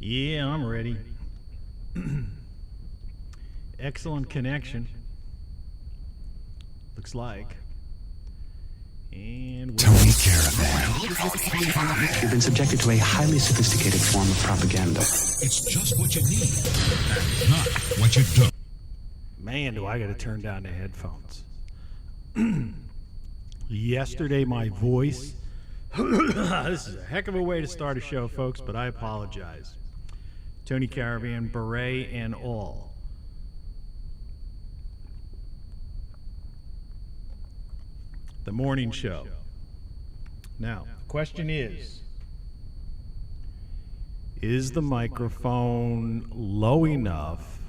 Yeah, I'm ready. Excellent connection. Looks like. And Tony Caravan. You've been subjected to a highly sophisticated form of propaganda. It's just what you need, and not what you don't. Man, do I got to turn down the headphones. Yesterday, my voice. This is a heck of a way to start a show, folks, but I apologize. Tony Caravan, beret and all. The morning show. Now, the question is the microphone low enough?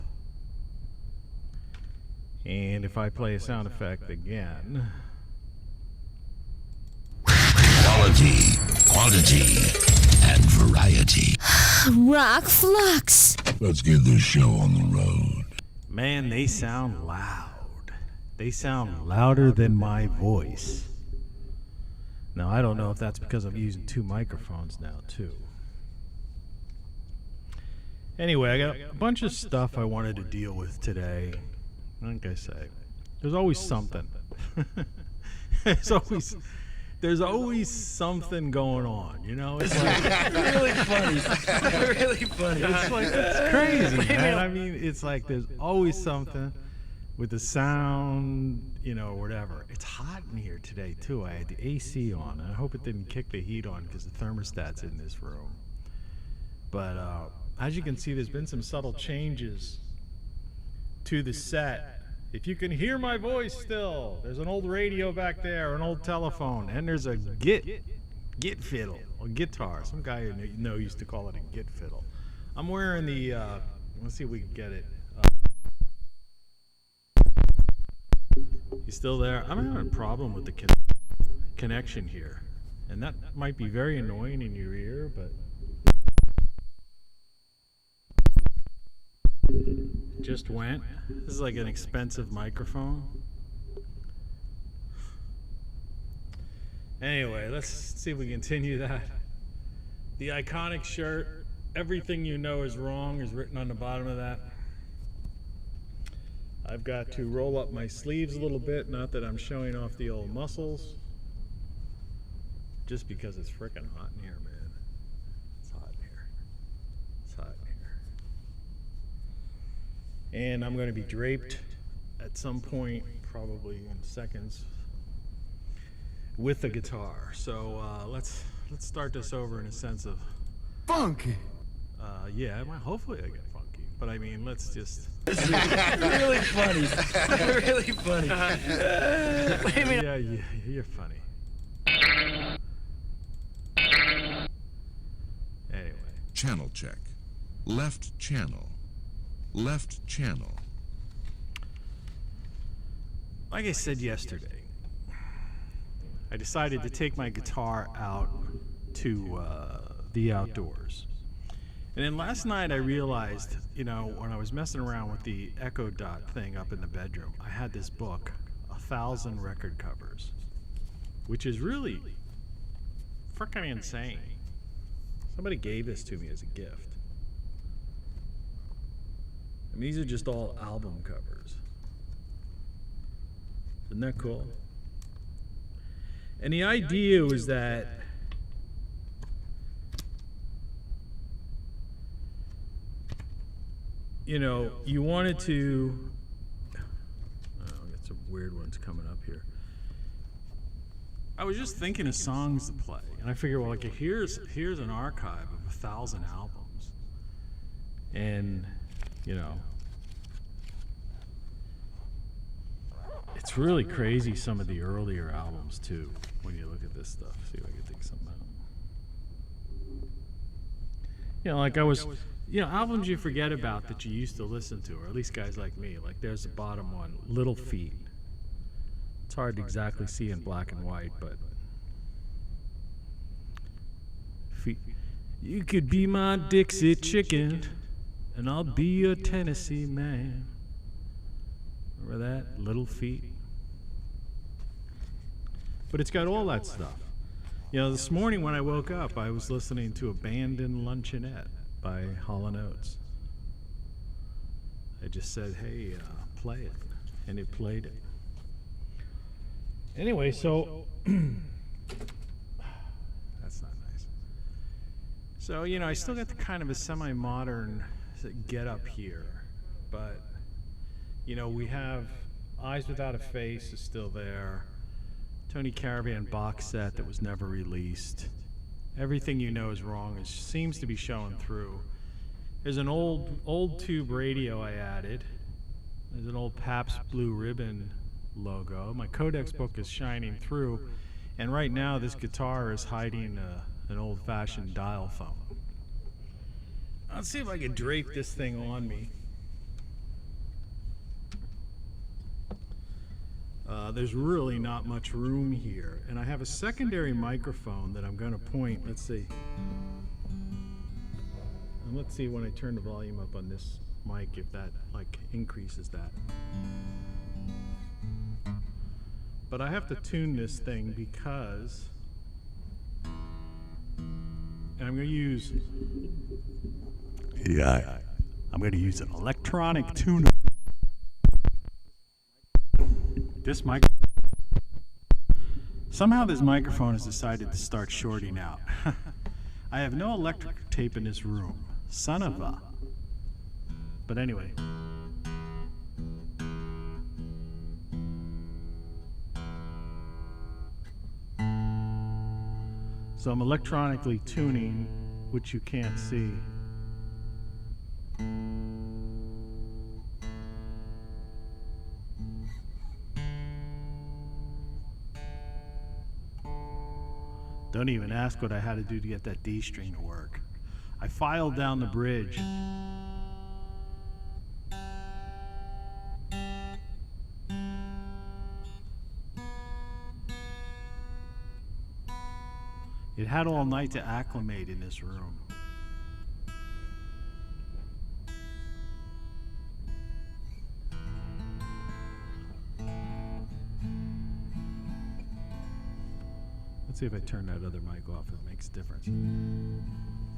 And if I play a sound effect again. Quality, quantity, and variety. Rock Flux. Let's get this show on the road. Man, they sound loud. They sound louder than my voice. Now, I don't know if that's because I'm using two microphones now, too. Anyway, I got a bunch of stuff I wanted to deal with today. Like I say, there's always something. There's always something going on, you know? It's like really funny. Really funny. It's like, it's crazy, man. I mean, it's like there's always something with the sound, you know, whatever. It's hot in here today, too. I had the AC on. I hope it didn't kick the heat on because the thermostat's in this room. But as you can see, there's been some subtle changes to the set. If you can hear my voice still, there's an old radio back there, an old telephone, and there's a guit-fiddle, or guitar. Some guy you know used to call it a guit-fiddle. I'm wearing the, let's see if we can get it. You still there? I'm having a problem with the connection here, and that might be very annoying in your ear, but it just went. This is like an expensive microphone. Anyway, let's see if we continue that. The iconic shirt, everything you know is wrong, is written on the bottom of that. I've got to roll up my sleeves a little bit, not that I'm showing off the old muscles, just because it's freaking hot in here, man. It's hot in here. It's hot in here. And I'm going to be draped at some point, probably in seconds, with the guitar. So let's start this over in a sense of Funky. Yeah, well, hopefully I get funky, but I mean, let's just. Really funny. Really funny. Wait a minute. Yeah, you're funny. Anyway. Channel check. Left channel. Left channel. Like I said yesterday, I decided to take my guitar out to the outdoors. And then last night I realized, you know, when I was messing around with the Echo Dot thing up in the bedroom, I had this book, 1,000 record covers, which is really freaking insane. Somebody gave this to me as a gift. I mean, these are just all album covers. Isn't that cool? And the idea was that you know, you wanted to. Oh, I got some weird ones coming up here. I was just thinking of songs to play, and I figured, well, like here's an archive of 1,000 albums, and you know, it's really crazy. Some of the earlier albums too, when you look at this stuff. See if I can think something out. You know, like I was. You know, albums you forget about that you used to listen to, or at least guys like me. Like there's the bottom one, Little Feat. It's hard to exactly see in black and white, but feet. You could be my Dixie chicken, and I'll be your Tennessee man. Remember that? Little Feat. But it's got all that stuff. You know, this morning when I woke up, I was listening to Abandoned Luncheonette. by Hall & Oates. I just said, hey, play it, and it played it. Anyway, so that's not nice. So, you know, I still got the kind of a semi-modern get up here, but, you know, we have Eyes Without a Face is still there. Tony Caravan box set that was never released. Everything You Know Is Wrong seems to be showing through. There's an old tube radio I added. There's an old Pabst Blue Ribbon logo. My Codex book is shining through, and right now this guitar is hiding an old-fashioned dial phone. Let's see if I can drape this thing on me. There's really not much room here, and I have a secondary microphone that I'm going to point. Let's see. And let's see when I turn the volume up on this mic if that like increases that. But I have to tune this thing because, and I'm going to use, I'm going to use an electronic tuner. This mic, somehow this microphone has decided to start shorting out. I have no electric tape in this room. Son of a. But anyway. So I'm electronically tuning, which you can't see. Don't even ask what I had to do to get that D string to work. I filed down the bridge. It had all night to acclimate in this room. Let's see if I turn that other mic off, if it makes a difference.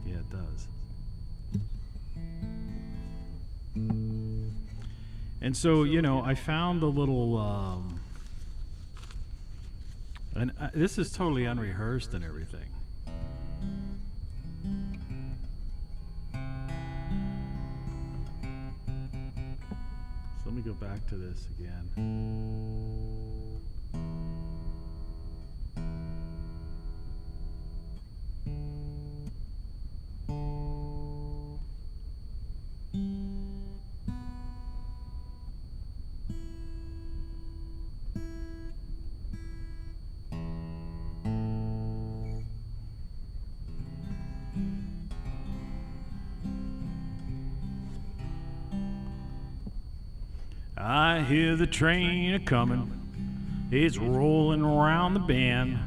Yeah, it does. And so, you know, I found a little, and this is totally unrehearsed and everything. So let me go back to this again. I hear the train a-comin', it's rolling around the bend.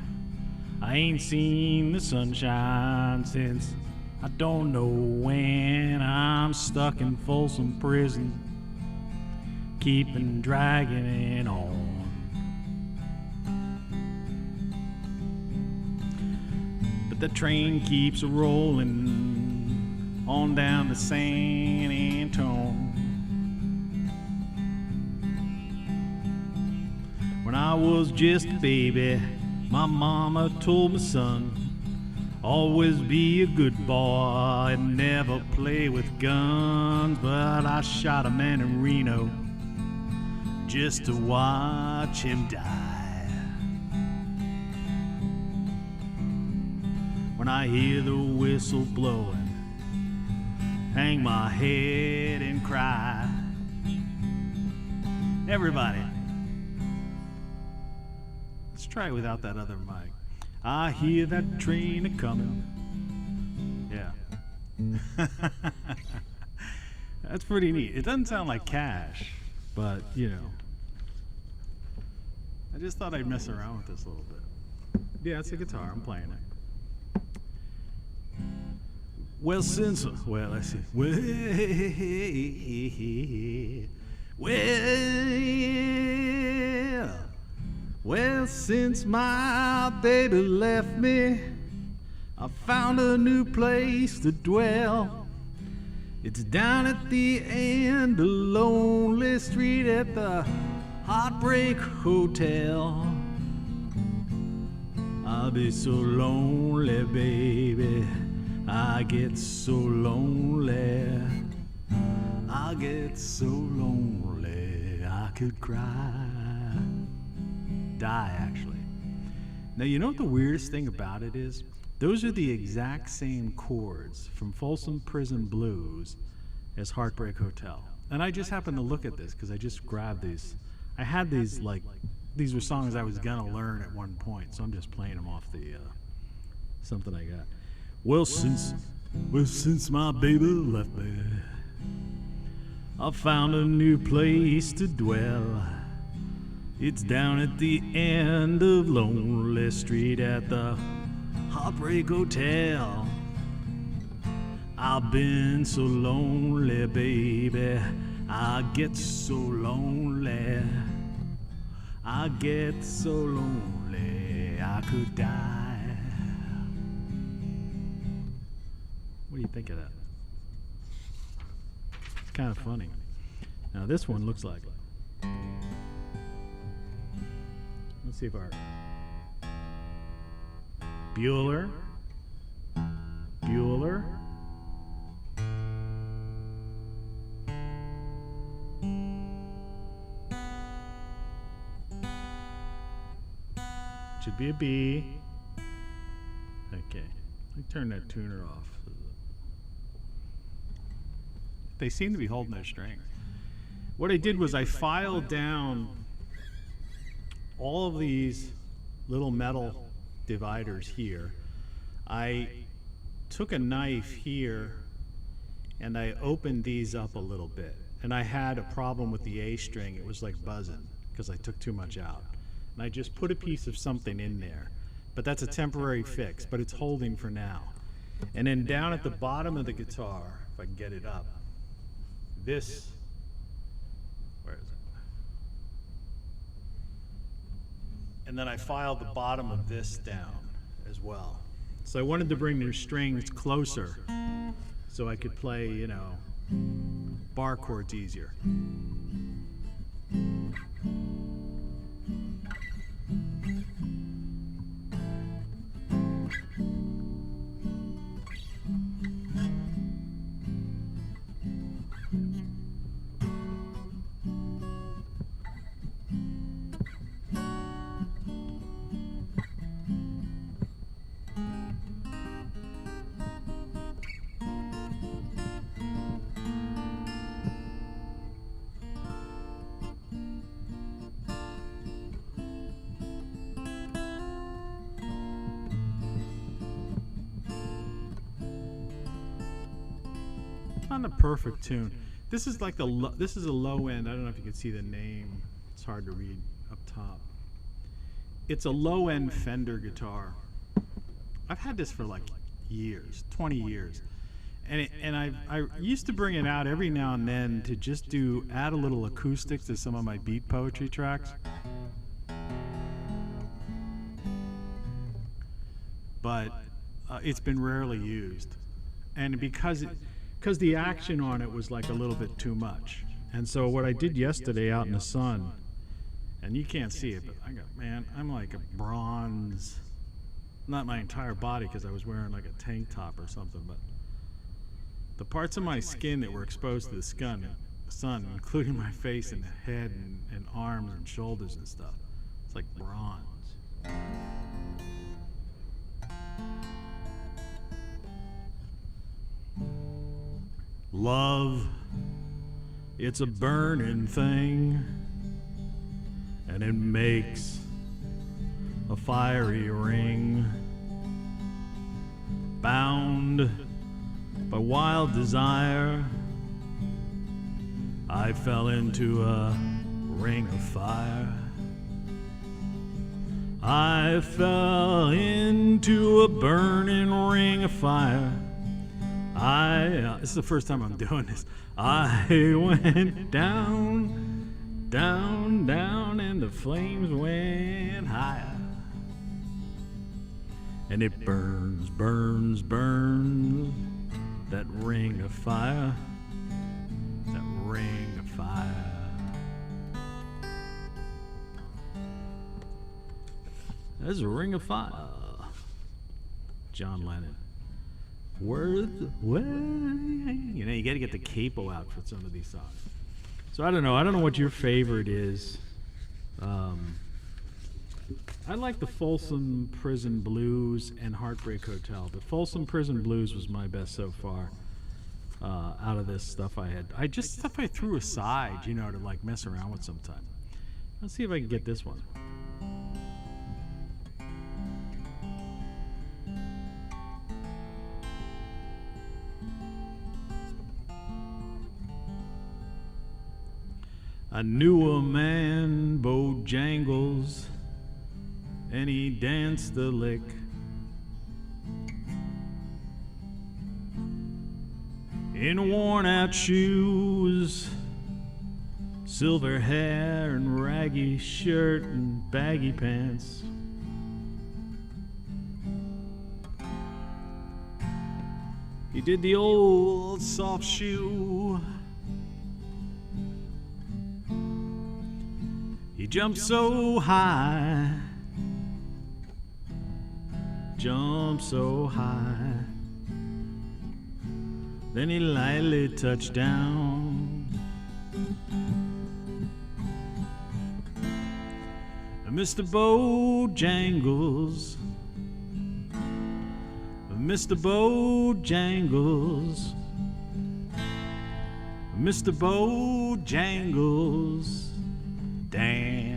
I ain't seen the sunshine since I don't know when. I'm stuck in Folsom Prison, keeping dragging it on. But the train keeps a-rolling on down to San Antone. When I was just a baby, my mama told me, son, always be a good boy and never play with guns. But I shot a man in Reno just to watch him die. When I hear the whistle blowing, hang my head and cry. Everybody, let's try it without that other mic. I hear that train a-comin'. Yeah. That's pretty neat. It doesn't sound like Cash, but, you know. I just thought I'd mess around with this a little bit. Yeah, it's a guitar. I'm playing it. Well, since... Well, let's see. Well, since my baby left me, I found a new place to dwell. It's down at the end of Lonely Street at the Heartbreak Hotel. I'll be so lonely, baby. I get so lonely. I get so lonely I could cry. Die, actually. Now, you know what the weirdest thing about it is? Those are the exact same chords from Folsom Prison Blues as Heartbreak Hotel. And I just happened to look at this because I just grabbed these. I had these, like, these were songs I was gonna learn at one point, so I'm just playing them off the something I got. Well, since my baby left me, I found a new place to dwell. It's down at the end of Lonely Street at the Heartbreak Hotel. I've been so lonely, baby. I get so lonely. I get so lonely I could die. What do you think of that? It's kind of funny. Now this one looks like it. Let's see if our Bueller. Should be a B. Okay. Let me turn that tuner off. They seem to be holding their strings. What I did was I filed down all of these little metal dividers here. I took a knife here and I opened these up a little bit. And I had a problem with the A string. It was like buzzing because I took too much out. And I just put a piece of something in there. But that's a temporary fix, but it's holding for now. And then down at the bottom of the guitar, if I can get it up, this, where is it? And then I filed the bottom of this down as well. So I wanted to bring their strings closer so I could play, you know, bar chords easier. On the perfect tune. This is like this is a low end. I don't know if you can see the name. It's hard to read up top. It's a low end Fender guitar. I've had this for like years, 20 years. And I used to bring it out every now and then to just add a little acoustics to some of my beat poetry tracks. But it's been rarely used. And because the action on it was like a little bit too much. And so what I did yesterday out in the sun, and you can't see it, but I'm like a bronze, not my entire body because I was wearing like a tank top or something, but the parts of my skin that were exposed to the sun, including my face and the head and arms and shoulders and stuff, it's like bronze. Love, it's a burning thing, and it makes a fiery ring. Bound by wild desire, I fell into a ring of fire. I fell into a burning ring of fire. This is the first time I'm doing this. I went down, down, down, and the flames went higher. And it burns, burns, burns, that ring of fire. There's a Ring of Fire. John Lennon. Worth way. You know, you got to get the capo out for some of these songs. So I don't know. I don't know what your favorite is. I like the Folsom Prison Blues and Heartbreak Hotel. The Folsom Prison Blues was my best so far. Out of this stuff I had. Stuff I threw aside, you know, to like mess around with sometime. Let's see if I can get this one. I knew a man, Bojangles, and he danced the lick. In worn out shoes, silver hair and raggy shirt and baggy pants. He did the old soft shoe. He jumped so high, jumped so high. Then he lightly touched down. Mr. Bojangles, Mr. Bojangles, Mr. Bojangles, dance.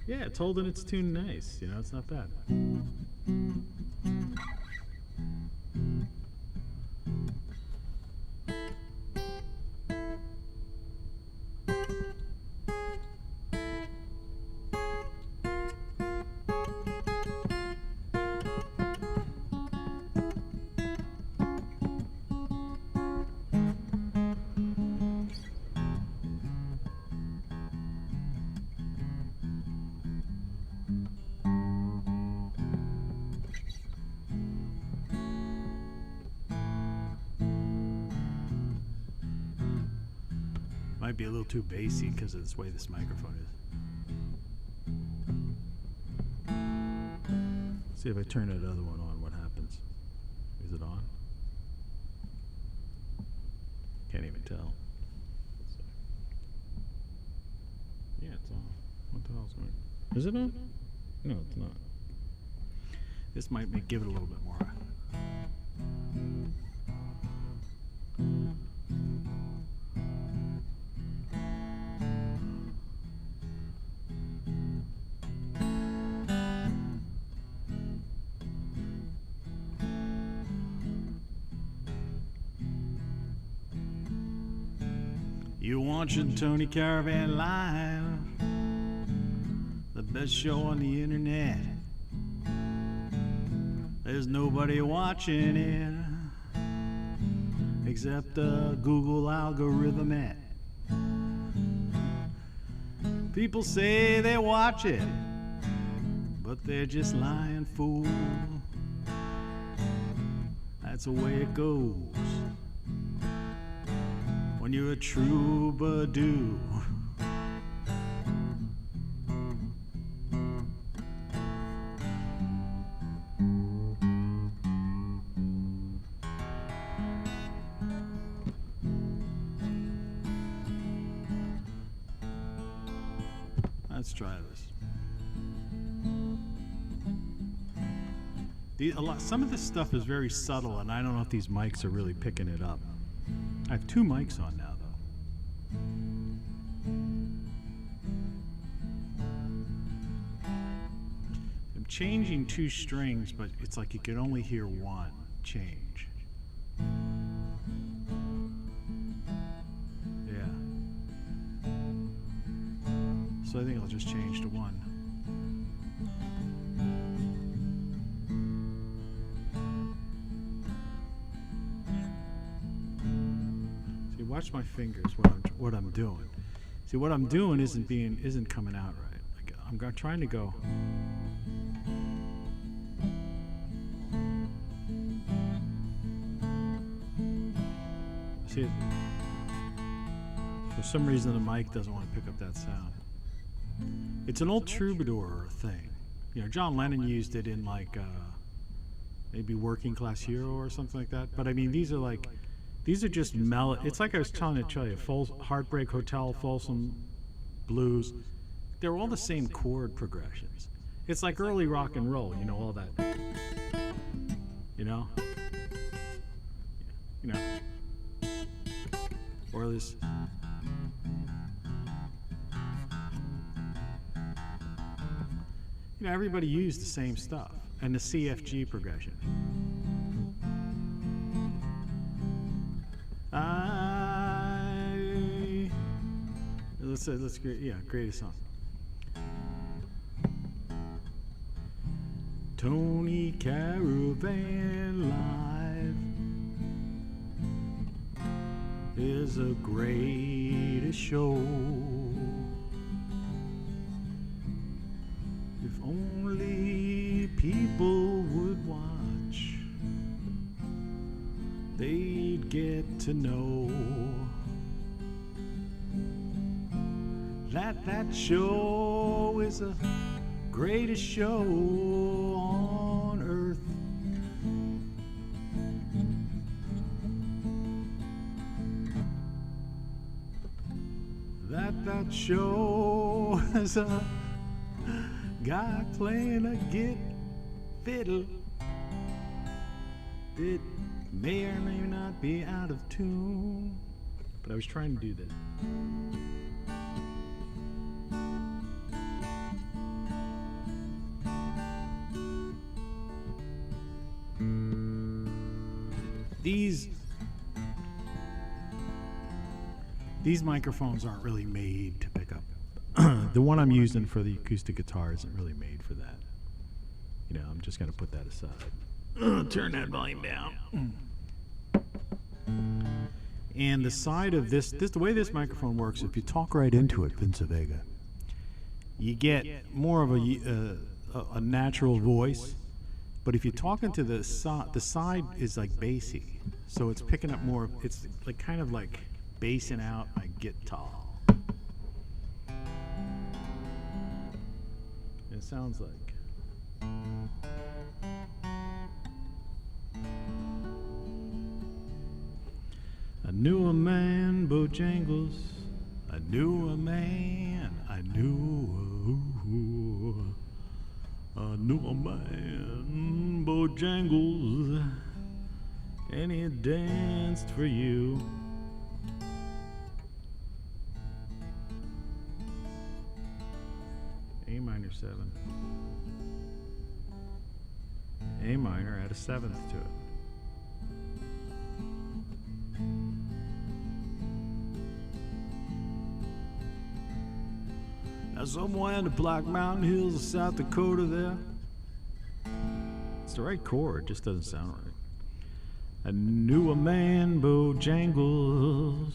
Yeah, it's holding its tune nice. You know, it's not bad. Might be a little too bassy because of this way this microphone is. See if I turn that other one on, what happens? Is it on? Can't even tell. Yeah, it's on. What the hell's going on? Is it on? No, it's not. This might give it a little bit more. You're watching Tony Caravan live, the best show on the internet. There's nobody watching it except the Google algorithm at. People say they watch it, but they're just lying fools. That's the way it goes when you're a troubadour. Let's try this. Some of this stuff is very subtle, and I don't know if these mics are really picking it up. I have two mics on now, though. I'm changing two strings, but it's like you can only hear one change. Yeah. So I think I'll just change to one. Watch my fingers. What I'm doing. See, what I'm doing isn't coming out right. Like, I'm trying to go. See, for some reason the mic doesn't want to pick up that sound. It's an old troubadour thing. You know, John Lennon used it in like maybe Working Class Hero or something like that. But I mean, these are just it's like I was trying to tell you, Heartbreak Hotel, Folsom Blues. They're all the same chord progressions. It's like early rock and roll, you know, all that. You know? You know. Or this. You know, everybody used the same stuff. And the CFG progression. Let's create a song. Tony Caravan Live is the greatest show. If only people would watch, they'd get to know that show is the greatest show on earth. That show is a guy playing a guit-fiddle. It may or may not be out of tune, but I was trying to do this. These microphones aren't really made to pick up. The one I'm using for the acoustic guitar isn't really made for that. You know, I'm just going to put that aside. Turn that volume down. And the side of this, the way this microphone works, if you talk right into it, Vince Vega, you get more of a natural voice. But if you talk into the side is like bassy, so it's picking up more. It's like kind of like bassing out my guitar. It sounds like. I knew a man, Bojangles. I knew a man. I knew a man, Bojangles, and he danced for you. A minor 7. A minor, add a 7th to it. Now somewhere in the Black Mountain Hills of South Dakota there, it's the right chord, just doesn't sound right. I knew a man, Bojangles.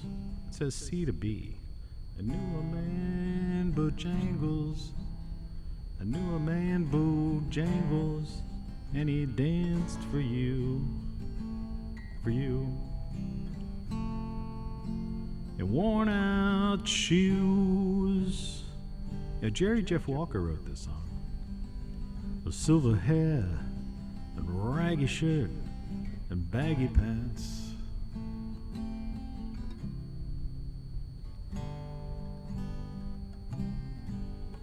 It says C to B. I knew a man, Bojangles. I knew a man, Bojangles, and he danced for you, for you. In worn out shoes. Yeah, Jerry Jeff Walker wrote this song. With silver hair and raggy shirt and baggy pants.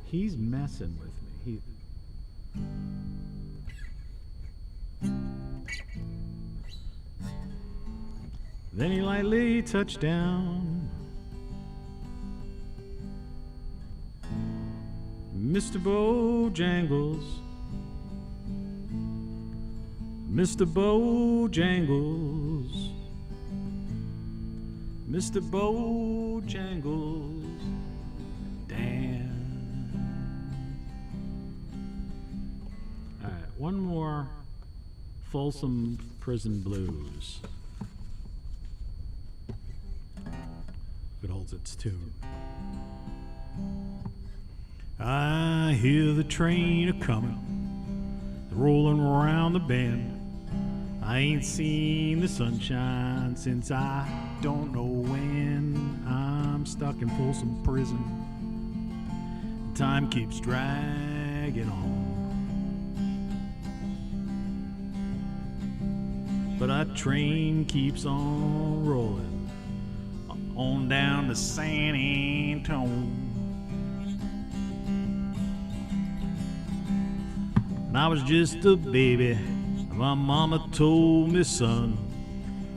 He's messing with me. Then he lightly touched down. Mr. Bojangles, Mr. Bojangles, Mr. Bojangles, damn. All right, one more Folsom Prison Blues. If it holds its tune. I hear the train a-comin', rolling around the bend. I ain't seen the sunshine since I don't know when. I'm stuck in Folsom Prison. Time keeps dragging on. But that train keeps on rolling on down to San Antonio. And I was just a baby. My mama told me, son,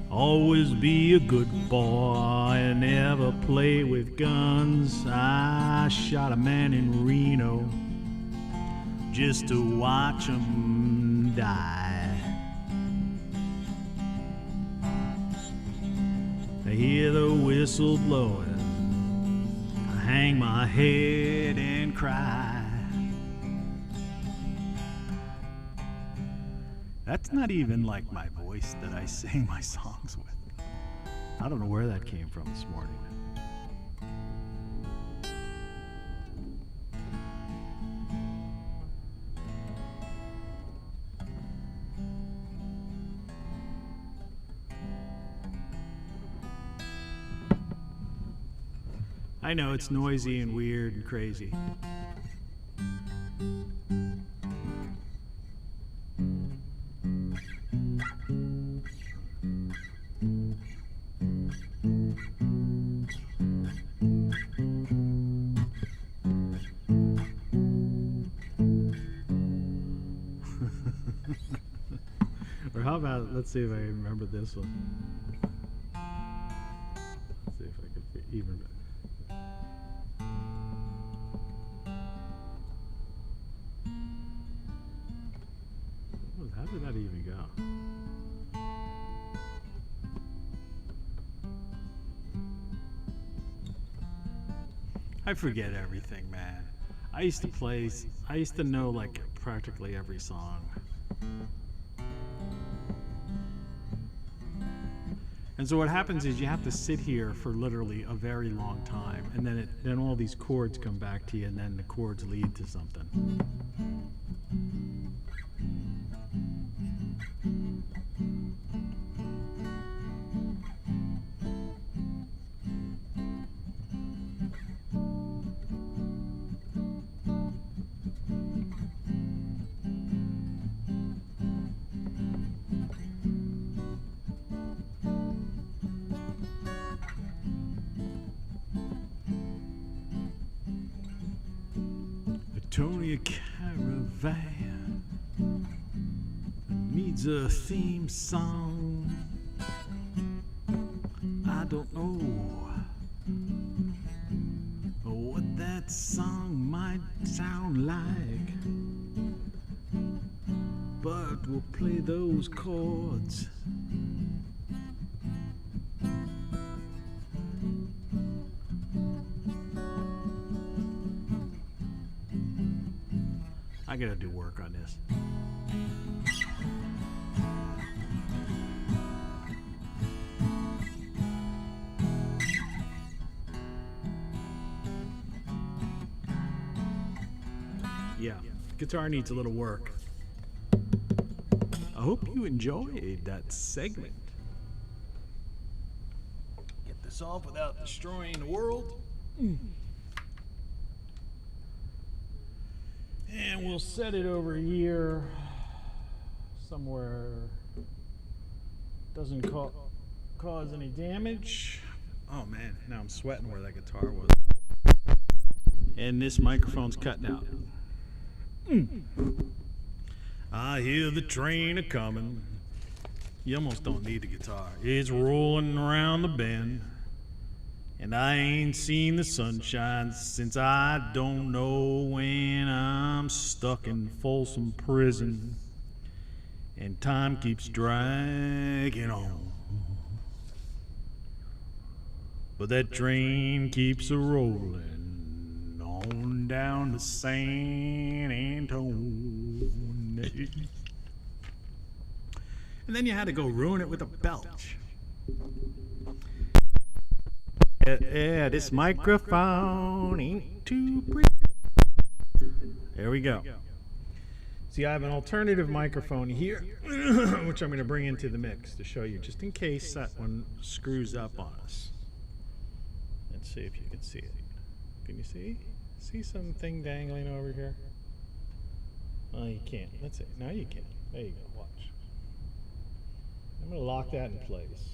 always be a good boy and never play with guns. I shot a man in Reno just to watch him die. I hear the whistle blowing, I hang my head and cry. That's not even like my voice that I sing my songs with. I don't know where that came from this morning. I know it's noisy and weird and crazy. Or how about, let's see if I remember this one. Let's see if I can even. How did that even go? I forget everything, man. I used to know like practically every song. And so what happens is you have to sit here for literally a very long time, and then all these chords come back to you, and then the chords lead to something. Tony, a caravan needs a theme song. I don't know what that song might sound like, but we'll play those chords. I gotta do work on this. Yeah, guitar needs a little work. I hope you enjoyed that segment. Get this off without destroying the world. And we'll set it over here somewhere doesn't cause any damage. Oh man, now I'm sweating where that guitar was. And this microphone's cutting out. I hear the train a-coming. You almost don't need the guitar. It's rolling around the bend. And I ain't seen the sunshine since I don't know when. I'm stuck in Folsom Prison, and time keeps dragging on. But that train keeps a-rolling on down to San Antonio. And then you had to go ruin it with a belch. Yeah, this microphone ain't too pretty. There we go. See, I have an alternative microphone here, which I'm going to bring into the mix to show you, just in case that one screws up on us. Let's see if you can see it. Can you see? See something dangling over here? Oh, you can't. That's it. Now you can. There you go. Watch. I'm going to lock that in place.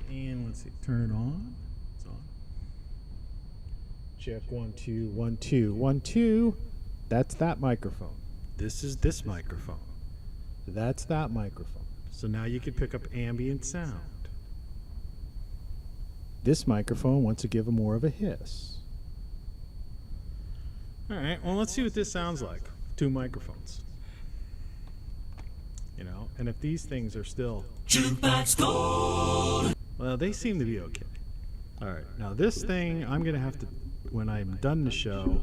And let's see. Turn it on. It's on. Check 1 2 1 2 1 2. That's that microphone. This is this microphone. That's that microphone. So now you can pick up ambient sound. This microphone wants to give more of a hiss. All right, well, let's see what this sounds like. 2 microphones. You know, and if these things are still... Well, they seem to be okay. All right, now this thing, I'm going to have to, when I'm done the show,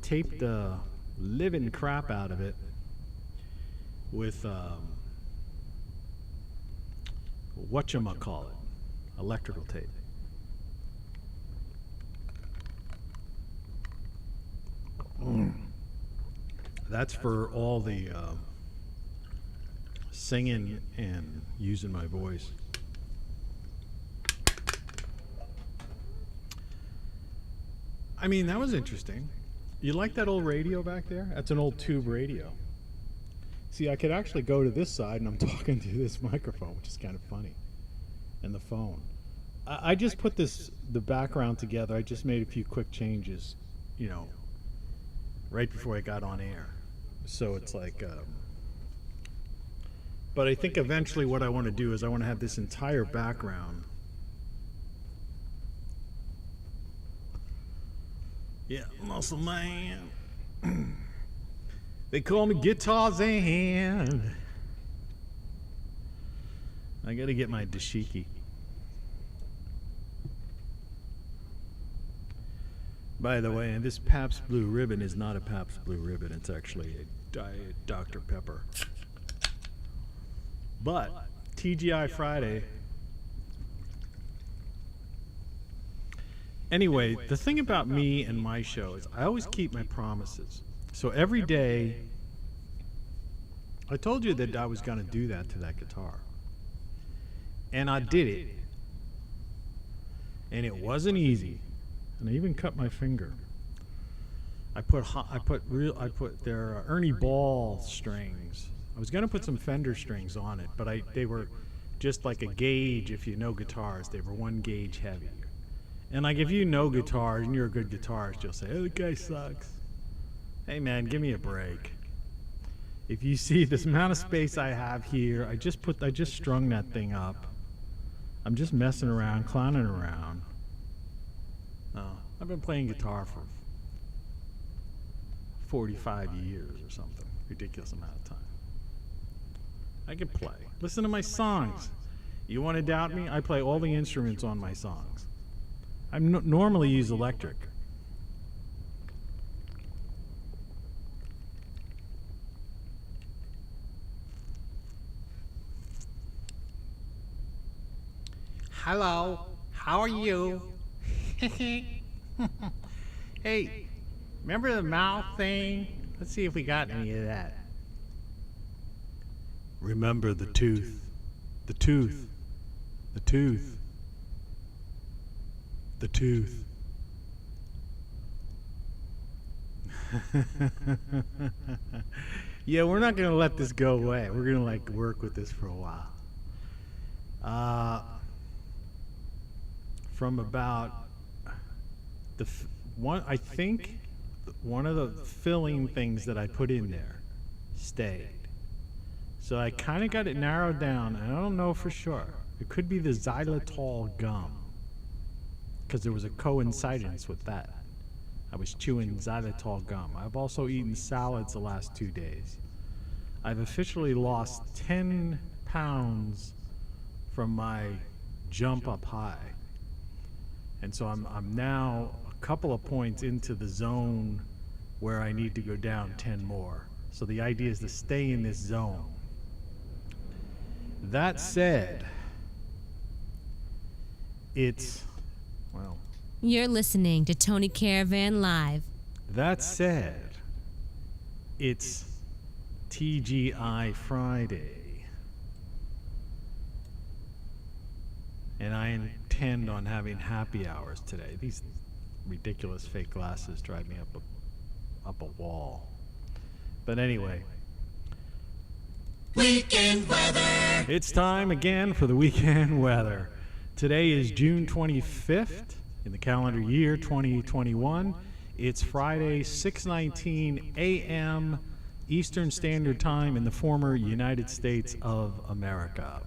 tape the living crap out of it with, whatchamacallit, electrical tape. That's for all the singing and using my voice. I mean, that was interesting. You like that old radio back there? That's an old tube radio. See, I could actually go to this side and I'm talking to this microphone, which is kind of funny, and the phone. I just put the background together. I just made a few quick changes, you know, right before I got on air. So it's like, but I think eventually what I want to do is I want to have this entire background. Yeah, muscle man. They call me Guitar Zan. I gotta get my dashiki. By the way, this Pabst Blue Ribbon is not a Pabst Blue Ribbon. It's actually a Diet Dr. Pepper. But TGI Friday. Anyway, the thing about me and my show is I always keep my promises. So every day, I told you that I was going to do that to that guitar. And I did it. And it wasn't easy. And I even cut my finger. I put their Ernie Ball strings. I was going to put some Fender strings on it, but they were just like a gauge. If you know guitars, they were 1 gauge heavier. And like if you know guitars and you're a good guitarist, you'll say, "Oh, the guy sucks." Hey man, give me a break. If you see this amount of space I have here, I just strung that thing up. I'm just messing around, clowning around. I've been playing guitar for 45 years or something. Ridiculous amount of time. I can play. Listen to my songs. You want to doubt me? I play all the instruments on my songs. I normally use electric. Hello, how are you? Hey, remember the mouth thing? Let's see if we got any of that. Remember the tooth. The tooth. The tooth. The tooth. Yeah, we're not going to let this go away. We're going to like work with this for a while. From about I think one of the filling things that I put in there stayed. So I kind of got it narrowed down. I don't know for sure. It could be the xylitol gum, because there was a coincidence with that. I was chewing xylitol gum. I've also eaten salads the last 2 days. I've officially lost 10 pounds from my jump up high. And so I'm now a couple of points into the zone where I need to go down 10 more. So the idea is to stay in this zone. That said, it's, well, You're listening to Tony Caravan Live. That said, it's TGI Friday. And I intend on having happy hours today. These ridiculous fake glasses drive me up a wall. But anyway. Weekend weather! It's time again for the weekend weather. Today is June 25th in the calendar year 2021. It's Friday, 6:19 a.m. Eastern Standard Time in the former United States of America.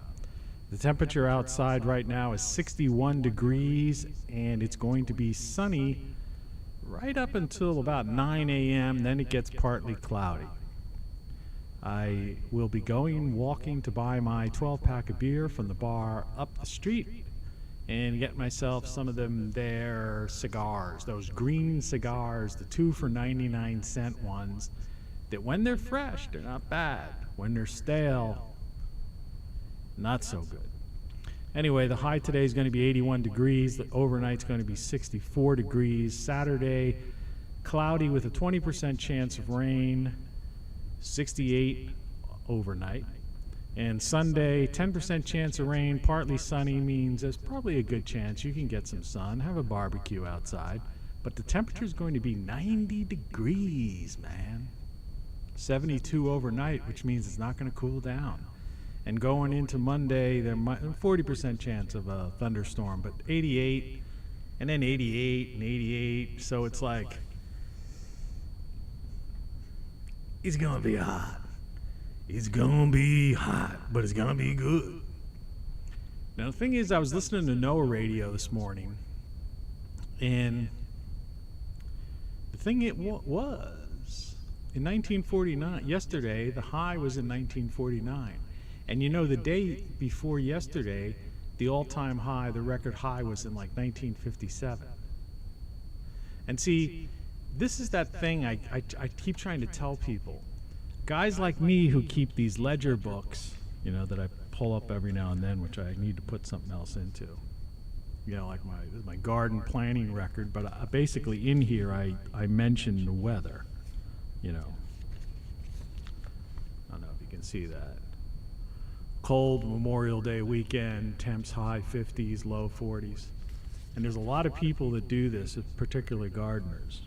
The temperature outside right now is 61 degrees, and it's going to be sunny right up until about 9 a.m., then it gets partly cloudy. I will be walking to buy my 12-pack of beer from the bar up the street and get myself some of them there cigars, those green cigars, the 2 for 99-cent ones, that when they're fresh, they're not bad. When they're stale, not so good. Anyway, the high today is going to be 81 degrees. The overnight's going to be 64 degrees. Saturday, cloudy with a 20% chance of rain, 68 overnight. And Sunday, 10% chance of rain, partly sunny, means there's probably a good chance you can get some sun, have a barbecue outside. But the temperature is going to be 90 degrees, man. 72 overnight, which means it's not going to cool down. And going into Monday, there might 40% chance of a thunderstorm, but 88, and then 88 and 88. So it's like, it's going to be hot. It's going to be hot, but it's going to be good. Now, the thing is, I was listening to NOAA radio this morning, and the thing was, in 1949, yesterday, the high was in 1949. And you know, the day before yesterday, the all-time high, the record high, was in like 1957. And see, this is that thing I keep trying to tell people. Guys like me who keep these ledger books, you know, that I pull up every now and then, which I need to put something else into. You know, like my garden planning record, but basically in here I mention the weather, you know. I don't know if you can see that. Cold Memorial Day weekend, temps high 50s, low 40s. And there's a lot of people that do this, particularly gardeners.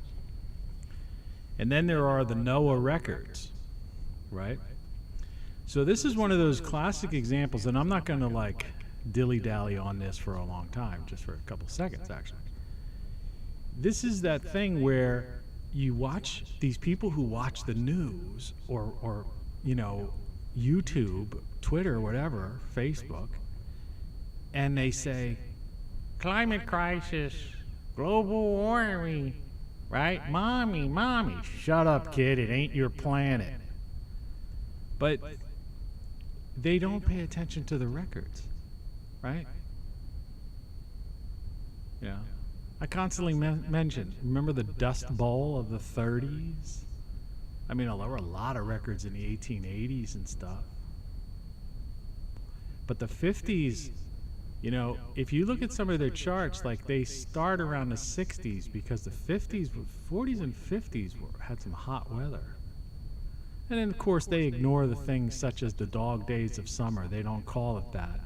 And then there are the NOAA records, right? So this is one of those classic examples, and I'm not going to like dilly-dally on this for a long time, just for a couple seconds actually. This is that thing where you watch these people who watch the news or you know, YouTube, Twitter, whatever, Facebook, and they say, climate crisis, global warming, right? Mommy, shut up, kid, it ain't your planet. But they don't pay attention to the records, right? Yeah. I constantly mention, remember the Dust Bowl of the 30s? I mean, there were a lot of records in the 1880s and stuff. But the 50s, you know, if you look at some of their charts, like they start around the 60s because the 40s and 50s had some hot weather. And then, of course, they ignore the things such as the dog days of summer. They don't call it that.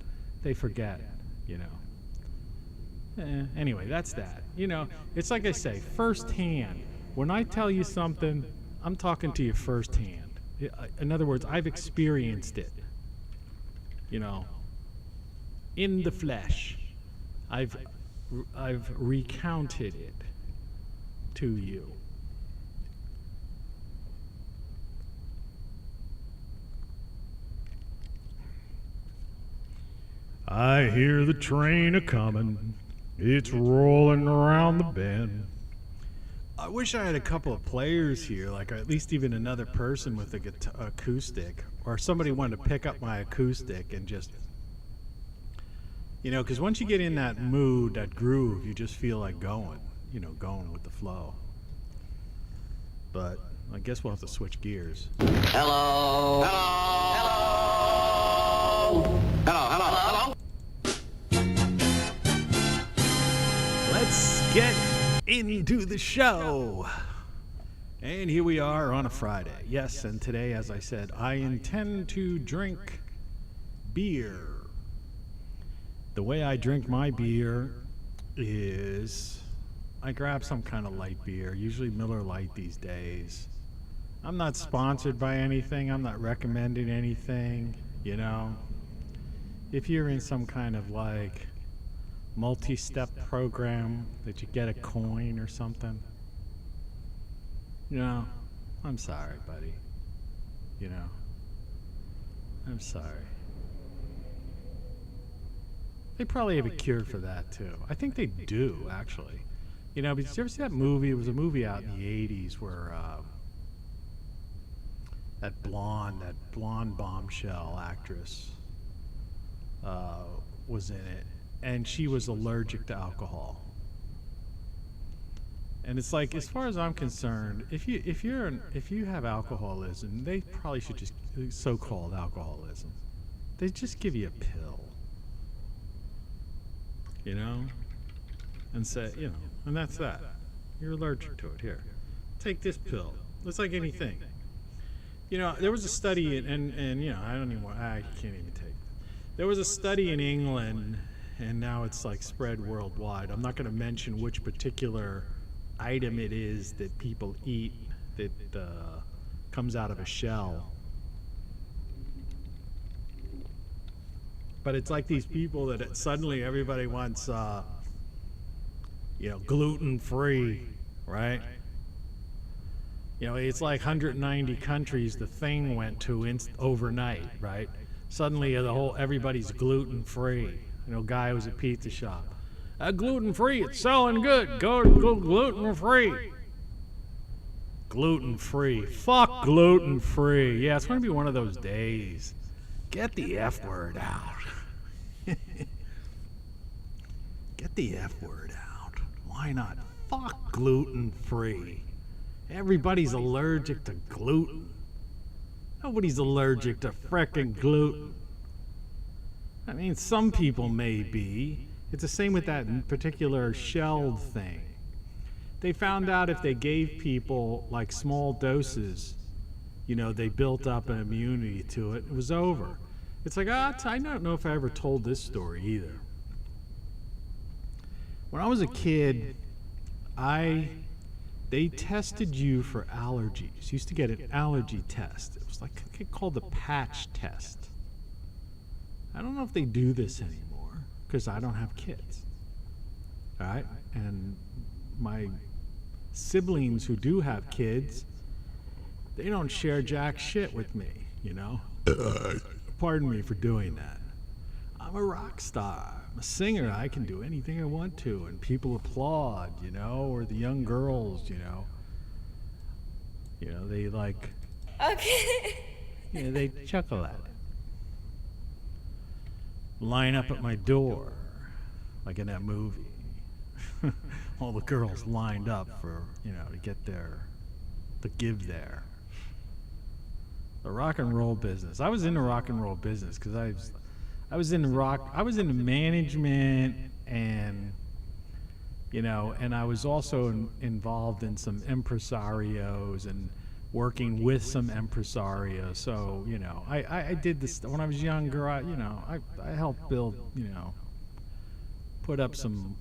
They forget, you know. Anyway, that's that. You know, it's like I say, firsthand. When I tell you something, I'm talking to you firsthand. In other words, I've experienced it, you know, in the flesh. I've recounted it to you. I hear the train a-comin', it's rolling around the bend. I wish I had a couple of players here, like at least even another person with a acoustic, or somebody wanted to pick up my acoustic and just, you know, because once you get in that mood, that groove, you just feel like going with the flow. But I guess we'll have to switch gears. Hello. Hello. Hello. Hello. Hello. Let's get into the show. And here we are on a Friday. Yes, and today, as I said, I intend to drink beer. The way I drink my beer is I grab some kind of light beer, usually Miller Lite these days. I'm not sponsored by anything. I'm not recommending anything, you know. If you're in some kind of like multi-step program that you get a coin or something, you know, I'm sorry, buddy. You know, I'm sorry. They probably have a cure for that too. I think they do, actually. You know, did you ever see that movie? It was a movie out in the 80s where that blonde bombshell actress was in it, and she was allergic to alcohol. And it's like, as far as I'm concerned, if you have alcoholism, they probably should just, so-called alcoholism, they just give you a pill, you know, and say, you know, and that's that. You're allergic to it. Here, take this pill. It's like anything. You know, there was a study, and you know, I can't even take it. There was a study in England, and now it's like spread worldwide. I'm not going to mention which particular item it is that people eat that comes out of a shell. But it's like these people that suddenly everybody wants, you know, gluten-free, right? You know, it's like 190 countries the thing went to overnight, right? Suddenly everybody's gluten-free. You know, guy was at pizza shop. Gluten-free, it's selling good. Go gluten-free. Gluten-free. Fuck gluten-free. Yeah, it's going to be one of those days. Get the F word out. Get the F word out. Why not? Fuck gluten-free. Everybody's allergic to gluten. Nobody's allergic to frickin' gluten. I mean, some people may be. It's the same with that particular shelled thing. They found out if they gave people like small doses, you know, they built up an immunity to it. It was over. It's like, I don't know if I ever told this story either. When I was a kid, they tested you for allergies. You used to get an allergy test. It was like called the patch test. I don't know if they do this anymore because I don't have kids. All right? And my siblings who do have kids, they don't share jack shit with me, you know? Pardon me for doing that. I'm a rock star. I'm a singer. I can do anything I want to, and people applaud, you know, or the young girls, you know. You know, they like... Okay. You know, they chuckle at it. Line up at my door, like in that movie. All the girls lined up for, you know, to get there, to give there. The rock and roll business. I was in the rock and roll business because I was in management, and you know, and I was also involved in some impresarios and working with some impresarios. So, you know, I did this when I was younger. I helped build, you know, put up some,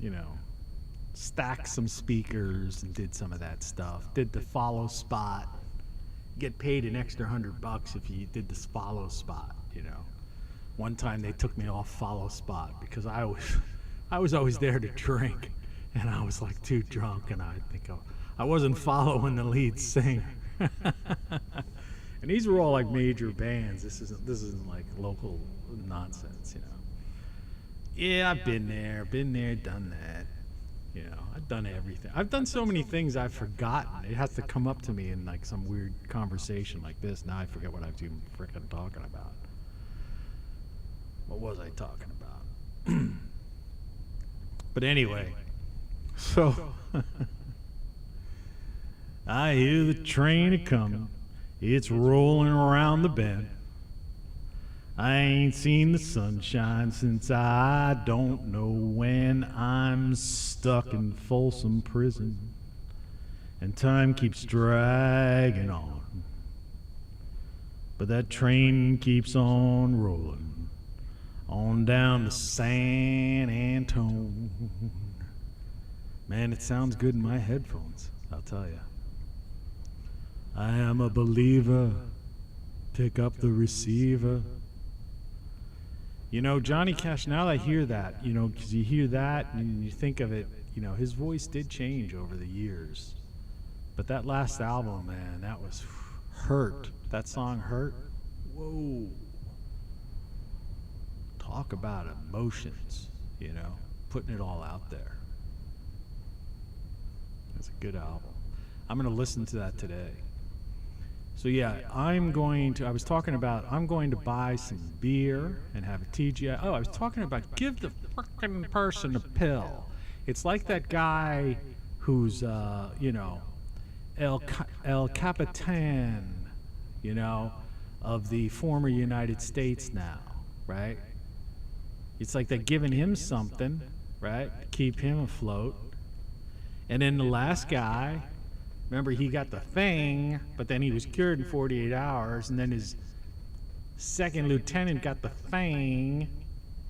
you know, stack some speakers and did some of that stuff. Did the follow spot. Get paid an extra $100 if you did this follow spot, you know. One time they took me off follow spot because I was always there to drink, and I was like too drunk, and I think I wasn't following the lead singer. And these were all like major bands. This isn't like local nonsense, you know. Yeah, I've been there, done that. You know, I've done everything. I've done so many things I've forgotten. It has to come up to me in like some weird conversation like this. Now I forget what I was even freaking talking about. What was I talking about? But anyway, so I hear the train a-coming. It's rolling around the bend. I ain't seen the sunshine since I don't know when. I'm stuck in Folsom Prison, and time keeps dragging on. But that train keeps on rolling, on down to San Antone. Man, it sounds good in my headphones, I'll tell you. I am a believer, pick up the receiver. You know, Johnny Cash, now that I hear that, you know, because you hear that and you think of it, you know, his voice did change over the years. But that last album, man, that was Hurt. That song, Hurt, whoa. Talk about emotions, you know, putting it all out there. It's a good album. I'm going to listen to that today. So yeah, I was talking about, I'm going to buy some beer and have a TGI. Oh, I was talking about give the fucking person a pill. It's like that guy who's, you know, El Capitan, you know, of the former United States now, right? It's like they're giving him something, right, to keep him afloat. And then the last guy, remember, he got the thing, but then he was cured in 48 hours, and then his second lieutenant got the thing,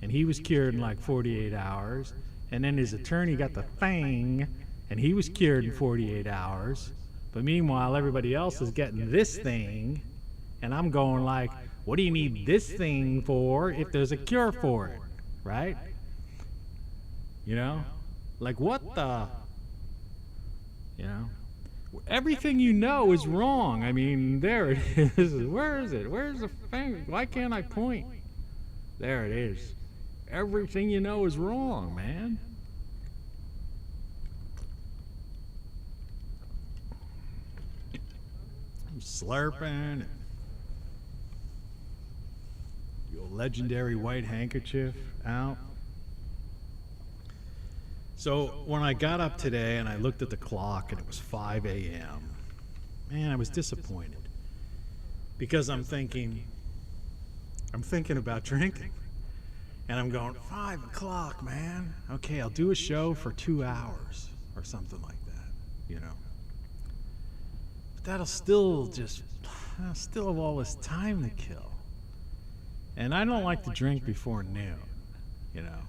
and he was cured in like 48 hours, and then his attorney got the thing, and he was cured in 48 hours, but meanwhile, everybody else is getting this thing, and I'm going like, what do you need this thing for if there's a cure for it, right? You know? Like, what the... You know? Everything you know is wrong. I mean, there it is. Where is it? Where's the thing? Why can't I point? There it is. Everything you know is wrong, man. I'm slurping. Your legendary white handkerchief out. So when I got up today and I looked at the clock and it was 5 a.m., man, I was disappointed. Because I'm thinking about drinking. And I'm going, 5 o'clock, man. Okay, I'll do a show for 2 hours or something like that, you know. But that'll still have all this time to kill. And I don't like to drink before noon, you know.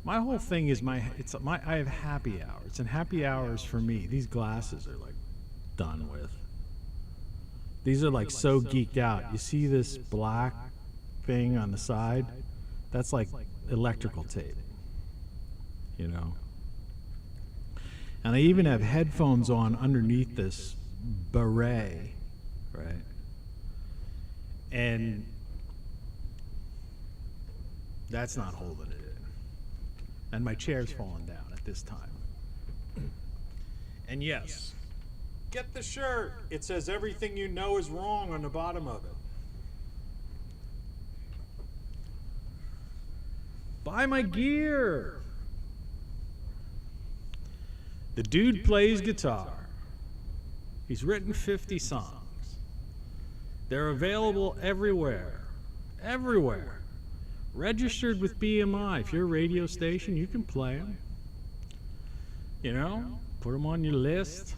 My whole thing is I have happy hours, and happy hours for me, these glasses are like done with. These are like so geeked out. You see this black thing on the side? That's like electrical tape, you know. And I even have headphones on underneath this beret, right? And that's not holding it in. And my chair's falling down at this time. And yes, get the shirt. It says everything you know is wrong on the bottom of it. Buy my gear. The dude plays guitar. He's written 50 songs. They're available everywhere. Everywhere. Registered with BMI. If you're a radio station, you can play them. You know, put them on your list.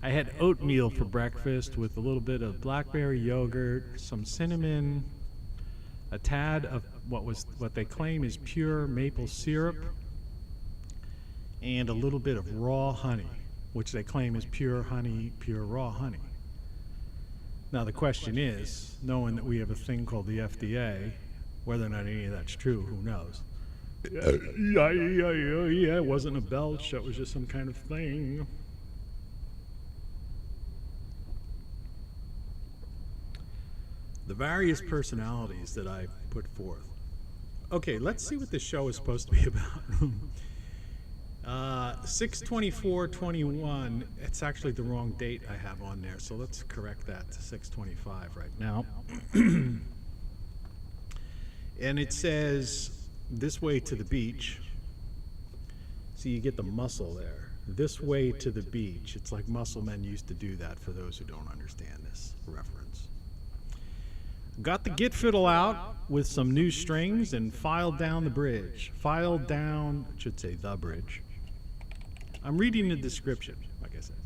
I had oatmeal for breakfast with a little bit of blackberry yogurt, some cinnamon, a tad of what they claim is pure maple syrup, and a little bit of raw honey, which they claim is pure honey, pure raw honey. Now the question is, knowing that we have a thing called the FDA, whether or not any of that's true, who knows? Yeah, it wasn't a belch, that was just some kind of thing. The various personalities that I put forth. Okay, let's see what this show is supposed to be about. 6/24/21, it's actually the wrong date I have on there, so let's correct that to 6/25 right now. And it says, this way to the beach. So you get the muscle there, This way to the beach. It's like muscle men used to do that, for those who don't understand this reference. Got the guit-fiddle out with some new strings and filed down the bridge. Filed down, I should say the bridge. I'm reading the description, like I said.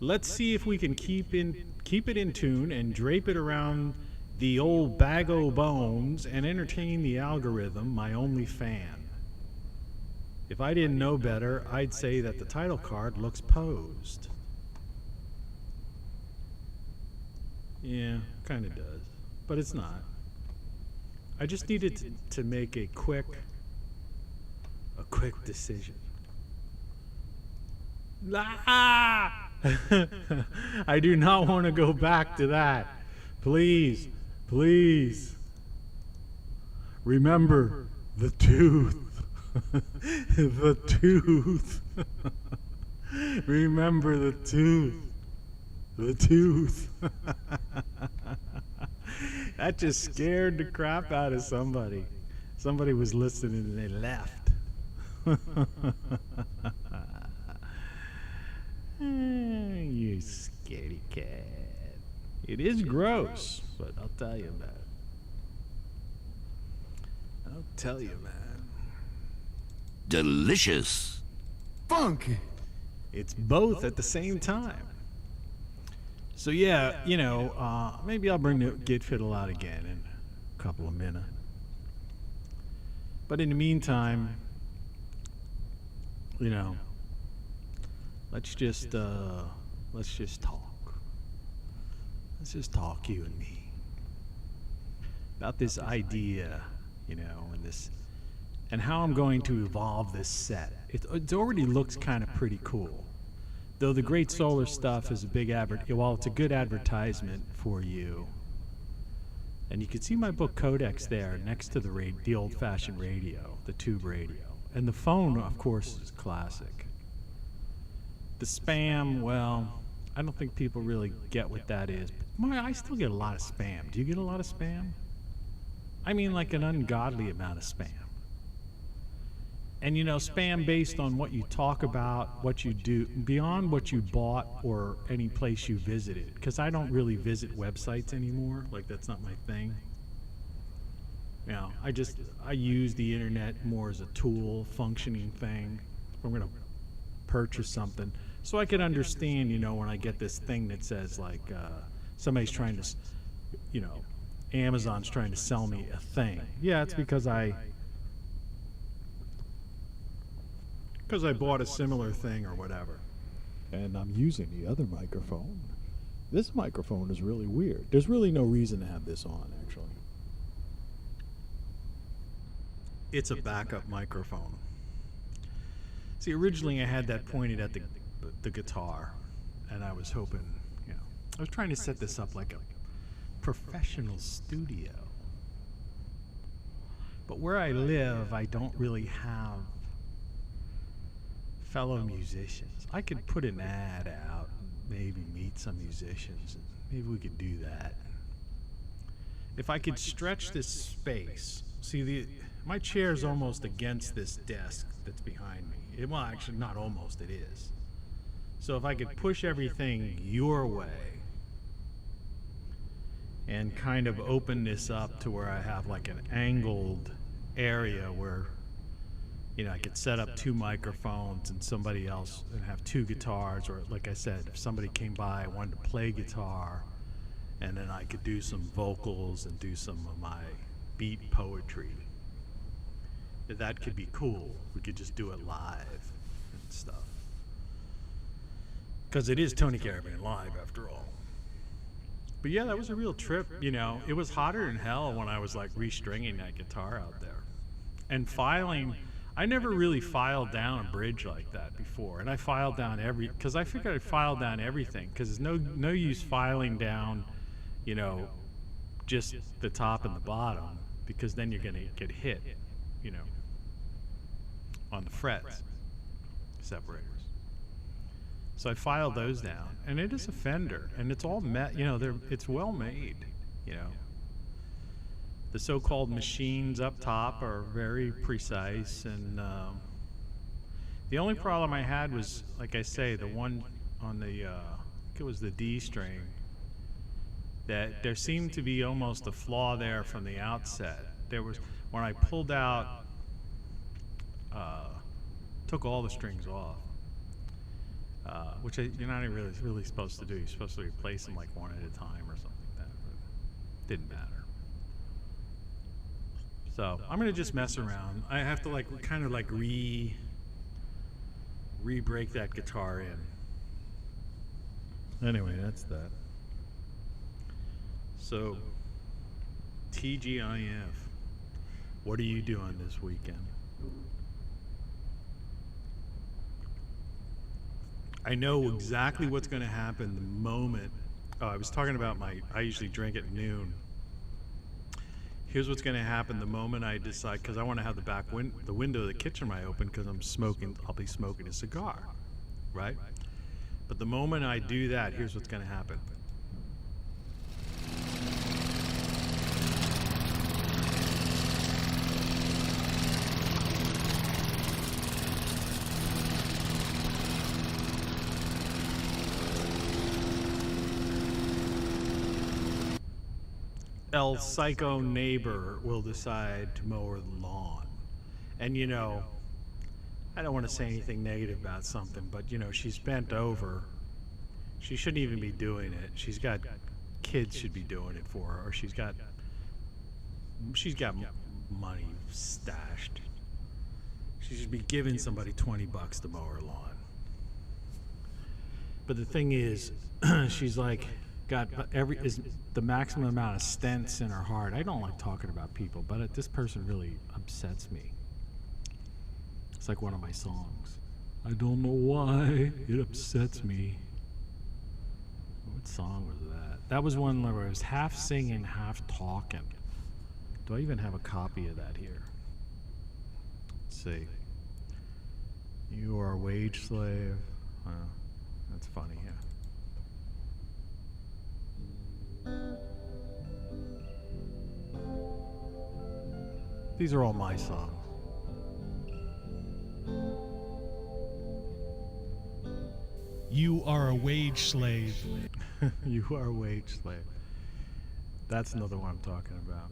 Let's see if we can keep it in tune and drape it around the old bag o' bones and entertain the algorithm, my only fan. If I didn't know better, I'd say that the title card looks posed. Yeah, kind of does, but it's not. I just needed to make a quick decision. Ah! I do not want to go back to that. Please, please. Remember the tooth. The tooth. Remember the tooth. The tooth. That just scared the crap out of somebody. Somebody was listening and they left. You scaredy cat. It is gross, but I'll tell you about it. I'll tell you, man. Delicious. Funky. It's both at the same time. So yeah, you know, maybe I'll bring the guit-fiddle out again in a couple of minutes. But in the meantime, you know, let's just talk. Let's just talk, you and me, about this idea, you know, and how I'm going to evolve this set. It already looks kind of pretty cool. Though the Great Solar stuff is a big it's a good advertisement for you. And you can see my book Codex there next to the old-fashioned radio, the tube radio. And the phone, of course, is classic. The spam, well, I don't think people really get what that is. But I still get a lot of spam. Do you get a lot of spam? I mean, like an ungodly amount of spam. And you know, spam based on what you talk about, what you do, beyond what you bought or any place you visited. Because I don't really visit websites anymore. Like, that's not my thing. You know, I use the internet more as a tool, functioning thing. I'm going to purchase something. So I can understand, you know, when I get this thing that says, like, somebody's trying to, you know, Amazon's trying to sell me a thing. Yeah, it's because I bought a similar thing or whatever. And I'm using the other microphone. This microphone is really weird. There's really no reason to have this on, actually. It's a backup microphone. See, originally I had that pointed at the guitar, and I was hoping, you know, I was trying to set this up like a professional studio. But where I live, I don't really have fellow musicians. I could put an ad out, maybe meet some musicians, and maybe we could do that. If I could stretch this space, see, my chair's almost against this desk that's behind me. Well, actually, not almost, it is. So if I could push everything your way and kind of open this up to where I have like an angled area where, you know, I could set up 2 microphones and somebody else and have 2 guitars, or like I said, if somebody came by and wanted to play guitar, and then I could do some vocals and do some of my beat poetry. That could be cool. We could just do it live and stuff. Because it is Tony Caravan Live, after all. But yeah, that was a real trip, you know. It was hotter than hell when I was like restringing that guitar out there. And filing, I never really filed down a bridge like that before. And I filed down because I figured I'd file down everything. Because there's no use filing down, you know, just the top and the bottom. Because then you're going to get hit, you know, on the frets, separators. So I filed those down, and it is a Fender, and it's all you know, it's well made, you know. The so-called machines up top are very precise, and The only problem I had was, like I say, the one on the, I think it was the D string, that there seemed to be almost a flaw there from the outset. There was, when I pulled out, took all the strings off, which you're not really supposed to do. You're supposed to replace them like one at a time or something like that, but didn't matter. So I'm gonna just mess around. I have to like kind of like re-break that guitar in. Anyway, that's that. So, TGIF, what are you doing this weekend? I know exactly what's going to happen the moment. I was talking about I usually drink at noon. Here's what's going to happen the moment I decide, because I want to have the window of the kitchen right open because I'll be smoking a cigar, right? But the moment I do that, here's what's going to happen. El psycho neighbor will decide to mow her lawn. And you know, I don't want to say anything negative about something, but you know, she's bent over. She shouldn't even be doing it. She's got kids should be doing it for her, or she's got money stashed. She should be giving somebody $20 to mow her lawn. But the thing is, she's like got the maximum amount of stents in her heart. I don't like talking about people, but this person really upsets me. It's like one of my songs. I don't know why it upsets me. What song was that? That was one where I was half singing, half talking. Do I even have a copy of that here? Let's see. You are a wage slave. That's funny, yeah. These are all my songs. You are a wage slave. You are a wage slave. That's another one I'm talking about.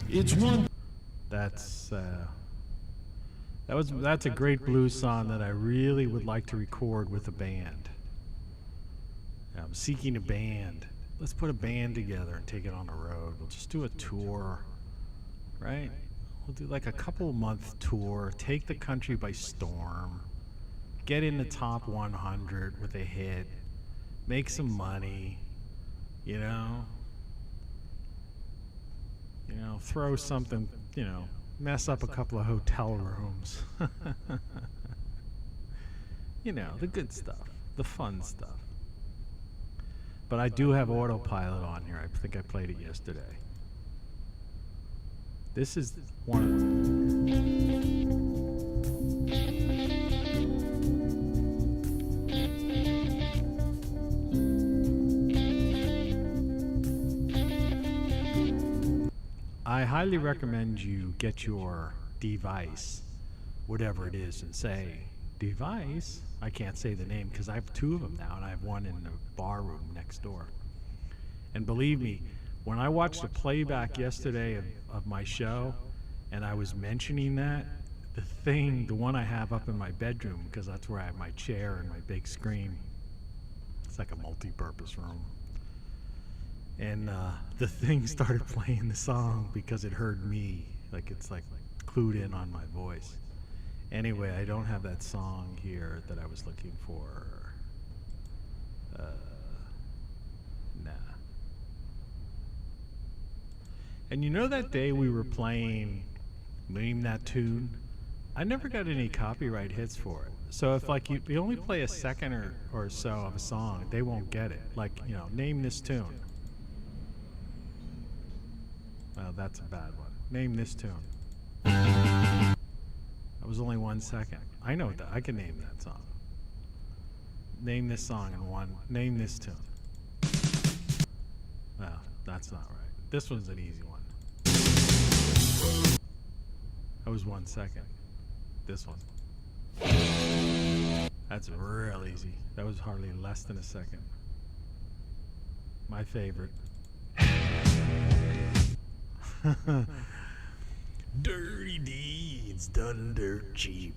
It's one. That's a great blues song that I really would like to record with a band. I'm seeking a band. Let's put a band together and take it on the road. We'll just do a tour, right? We'll do like a couple-month tour, take the country by storm, get in the top 100 with a hit, make some money, you know, throw something, mess up a couple of hotel rooms. The good stuff, the fun stuff. But I do have autopilot on here. I think I played it yesterday. This is one of them. I highly recommend you get your device, whatever it is, and say, device? I can't say the name because I have two of them now, and I have one in the bar room next door. And believe me, when I watched a playback yesterday of my show, and I was mentioning that, the one I have up in my bedroom, because that's where I have my chair and my big screen. It's like a multi-purpose room. And the thing started playing the song because it heard me. It's like clued in on my voice. Anyway, I don't have that song here that I was looking for. Nah. And you know that day we were playing Name That Tune? I never got any copyright hits for it. So if you only play a second or so of a song, they won't get it. Name this tune. Well, that's a bad one. Name this tune. That was only 1 second. I know that. I can name that song. Name this song in one. Name this tune. Well, that's not right. This one's an easy one. That was 1 second. This one. That's real easy. That was hardly less than a second. My favorite. Dirty deeds done dirt cheap.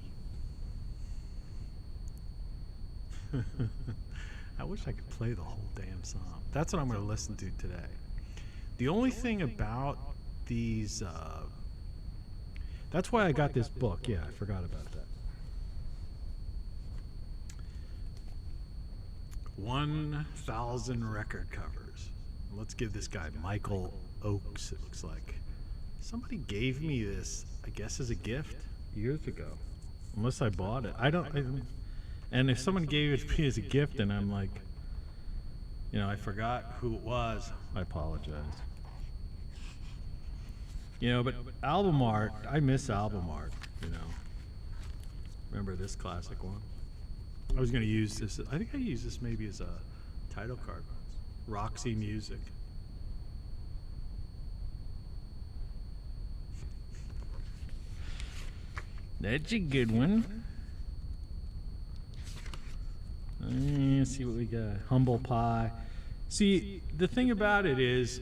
I wish I could play the whole damn song. That's what I'm going to listen to today. The only thing about these, that's why I got this book. Yeah, I forgot about that. 1,000 record covers. Let's give this guy Michael Oakes, it looks like. Somebody gave me this, I guess, as a gift years ago. Unless I bought it. And if someone gave it to me as a gift and I'm like, you know, I forgot who it was, I apologize. You know, but album art, I miss album art, you know. Remember this classic one? I was going to use this, I think I used this maybe as a title card. Roxy Music. That's a good one. Let's see what we got. Humble Pie. See, the thing about it is,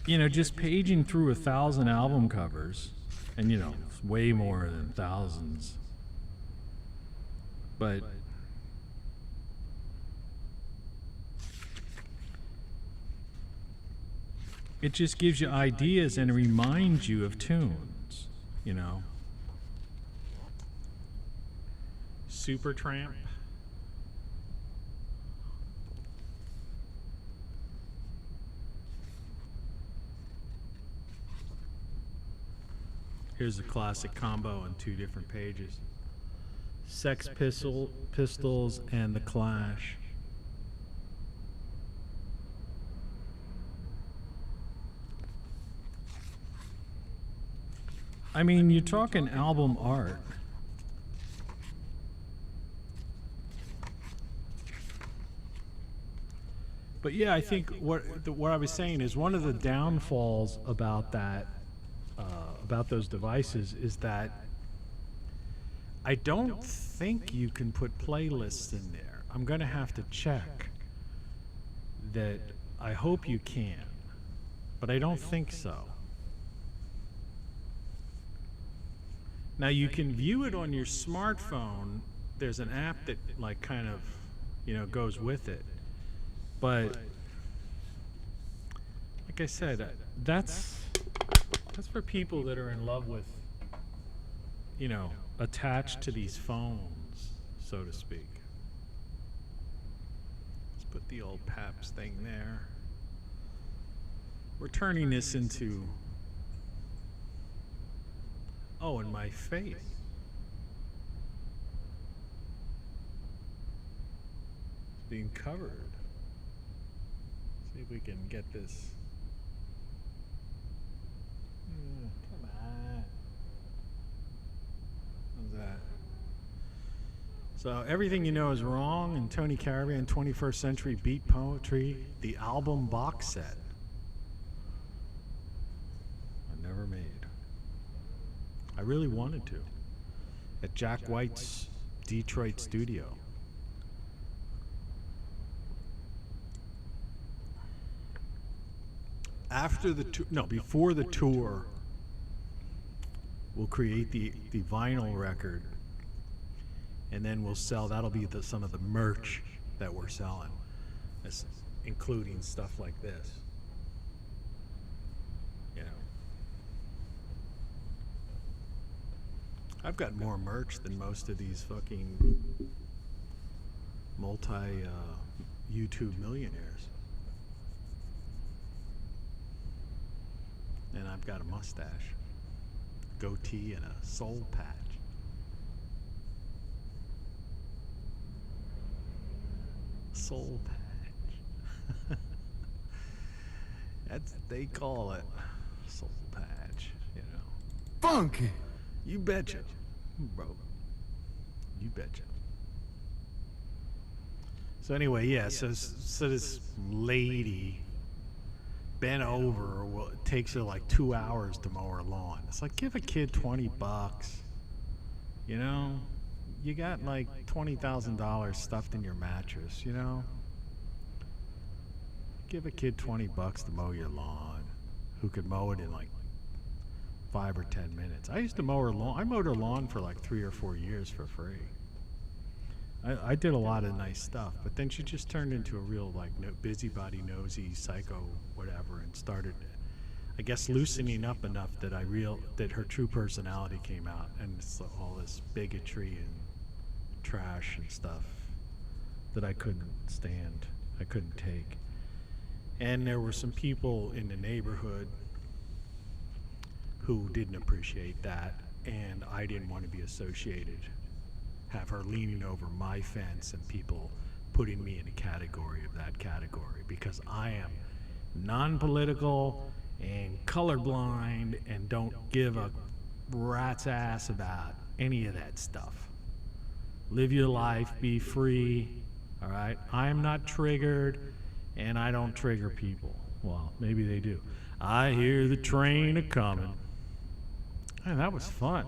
you know, just paging through 1,000 album covers, and you know, it's way more than thousands. But it just gives you ideas and reminds you of tunes, you know. Supertramp. Here's a classic combo on 2 different pages. Sex Pistols and The Clash. I mean, you're talking album art. But yeah, I think what I was saying is one of the downfalls about that, about those devices, is that I don't think you can put playlists in there. I'm going to have to check that. I hope you can, but I don't think so. Now you can view it on your smartphone. There's an app that like kind of, you know, goes with it. But like I said, that's for people that are in love with, you know, attached to these phones, so to speak. Let's put the old Paps thing there. We're turning this into, oh, and my face. It's being covered. See if we can get this. Come on. How's that? So everything you know is wrong in Tony Caravan 21st Century Beat Poetry, the album box set. I never made. I really wanted to. At Jack White's Detroit studio. After the tour, no, before the tour, we'll create the vinyl record, and then we'll sell. That'll be some of the merch that we're selling, including stuff like this. You know, I've got more merch than most of these fucking YouTube millionaires. And I've got a mustache, goatee, and a soul patch. Soul patch. That's what they call it. Soul patch, you know. Funky. You betcha, bro. You betcha. So anyway, yeah, so this lady bent over, well, it takes her like 2 hours to mow her lawn. It's like, give a kid $20. You know, you got like $20,000 stuffed in your mattress. You know, give a kid $20 to mow your lawn, who could mow it in like 5 or 10 minutes. I used to mow her lawn. I mowed her lawn for like 3 or 4 years for free. I did a lot of nice stuff, but then she just turned into a real like busybody, nosy, psycho, whatever, and started, I guess, loosening up enough that that her true personality came out, and it's all this bigotry and trash and stuff that I couldn't stand. I couldn't take. And there were some people in the neighborhood who didn't appreciate that, and I didn't want to be associated, have her leaning over my fence and people putting me in a category of that category, because I am non-political and colorblind and don't give a rat's ass about any of that stuff. Live your life, be free, all right? I am not triggered, and I don't trigger people. Well, maybe they do. I hear the train a-coming. Man, that was fun.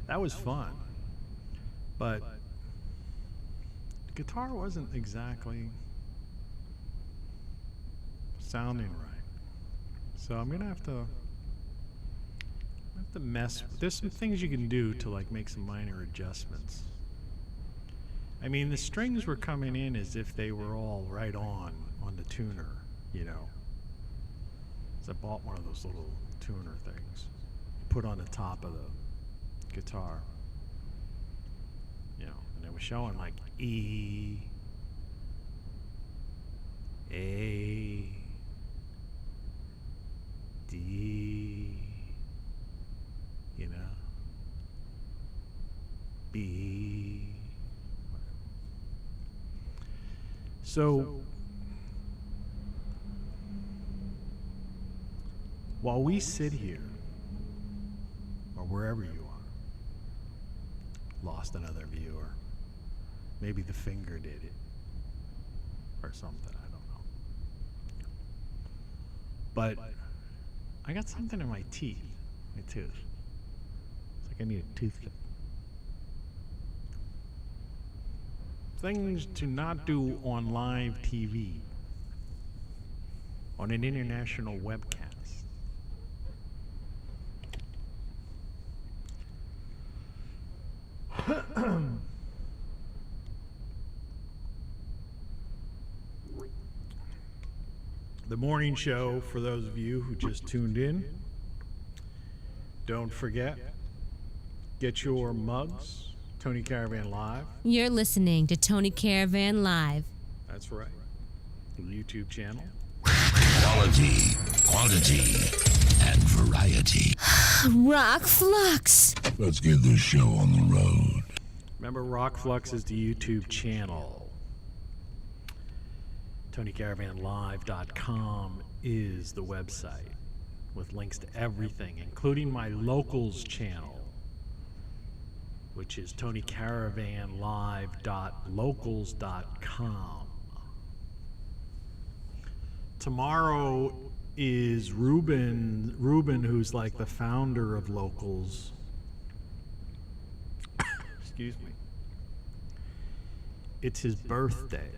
That was fun. But the guitar wasn't exactly sounding right. So I'm gonna have to mess. There's some things you can do to like make some minor adjustments. I mean, the strings were coming in as if they were all right on the tuner, you know. So I bought one of those little tuner things, put on the top of the guitar. You know, and it was showing like E, A, D, you know, B. So while we sit here, or wherever you are, lost another viewer. Maybe the finger did it. Or something, I don't know. But I got something in my teeth. My tooth. It's like I need a toothpick. Things to not do on live TV. On an international webcast. The morning show, for those of you who just tuned in, don't forget, get your mugs, Tony Caravan Live. You're listening to Tony Caravan Live. That's right. The YouTube channel. Quality, quantity, and variety. Rock Flux. Let's get this show on the road. Remember, Rock Flux is the YouTube channel. TonyCaravanLive.com is the website with links to everything, including my locals channel, which is TonyCaravanLive.locals.com. Tomorrow is Ruben, who's like the founder of Locals. Excuse me. It's his birthday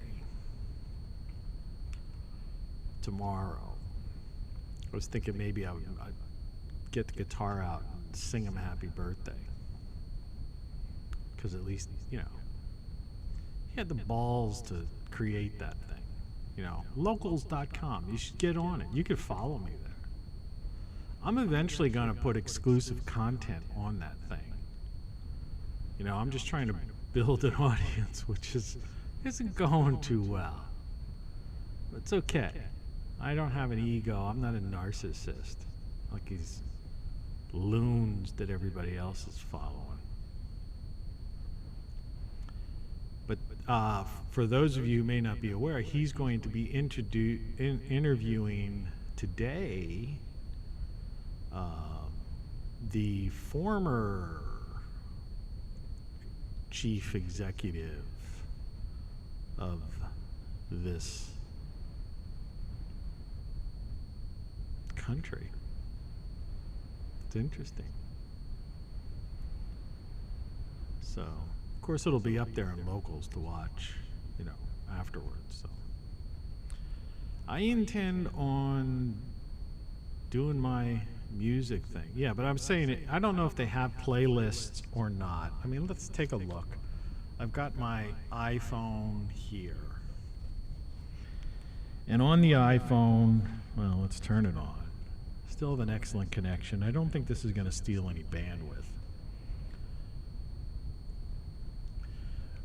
tomorrow. I was thinking maybe I'd get the guitar out and sing him a happy birthday. Because at least, you know, he had the balls to create that thing. You know, locals.com. You should get on it. You could follow me there. I'm eventually going to put exclusive content on that thing. You know, I'm just trying to build an audience, which isn't going too well. But it's okay. I don't have an ego. I'm not a narcissist like these loons that everybody else is following. But for those of you who may not be aware, he's going to be interviewing today the former chief executive of this country. It's interesting. So, of course, it'll be up there in locals to watch, you know, afterwards. So, I intend on doing my music thing. Yeah, but I'm saying it, I don't know if they have playlists or not. I mean, let's take a look. I've got my iPhone here. And on the iPhone, well, let's turn it on. Still have an excellent connection. I don't think this is going to steal any bandwidth.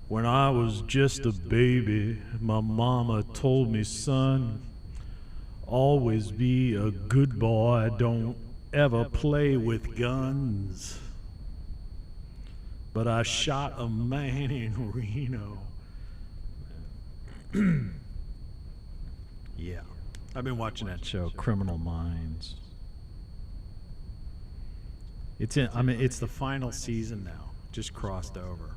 When I was just a baby, my mama told me, son, always be a good boy, don't ever play with guns. But I shot a man in Reno. Yeah, I've been watching that show, Criminal Minds. It's in, I mean, it's the final season now. Just crossed over.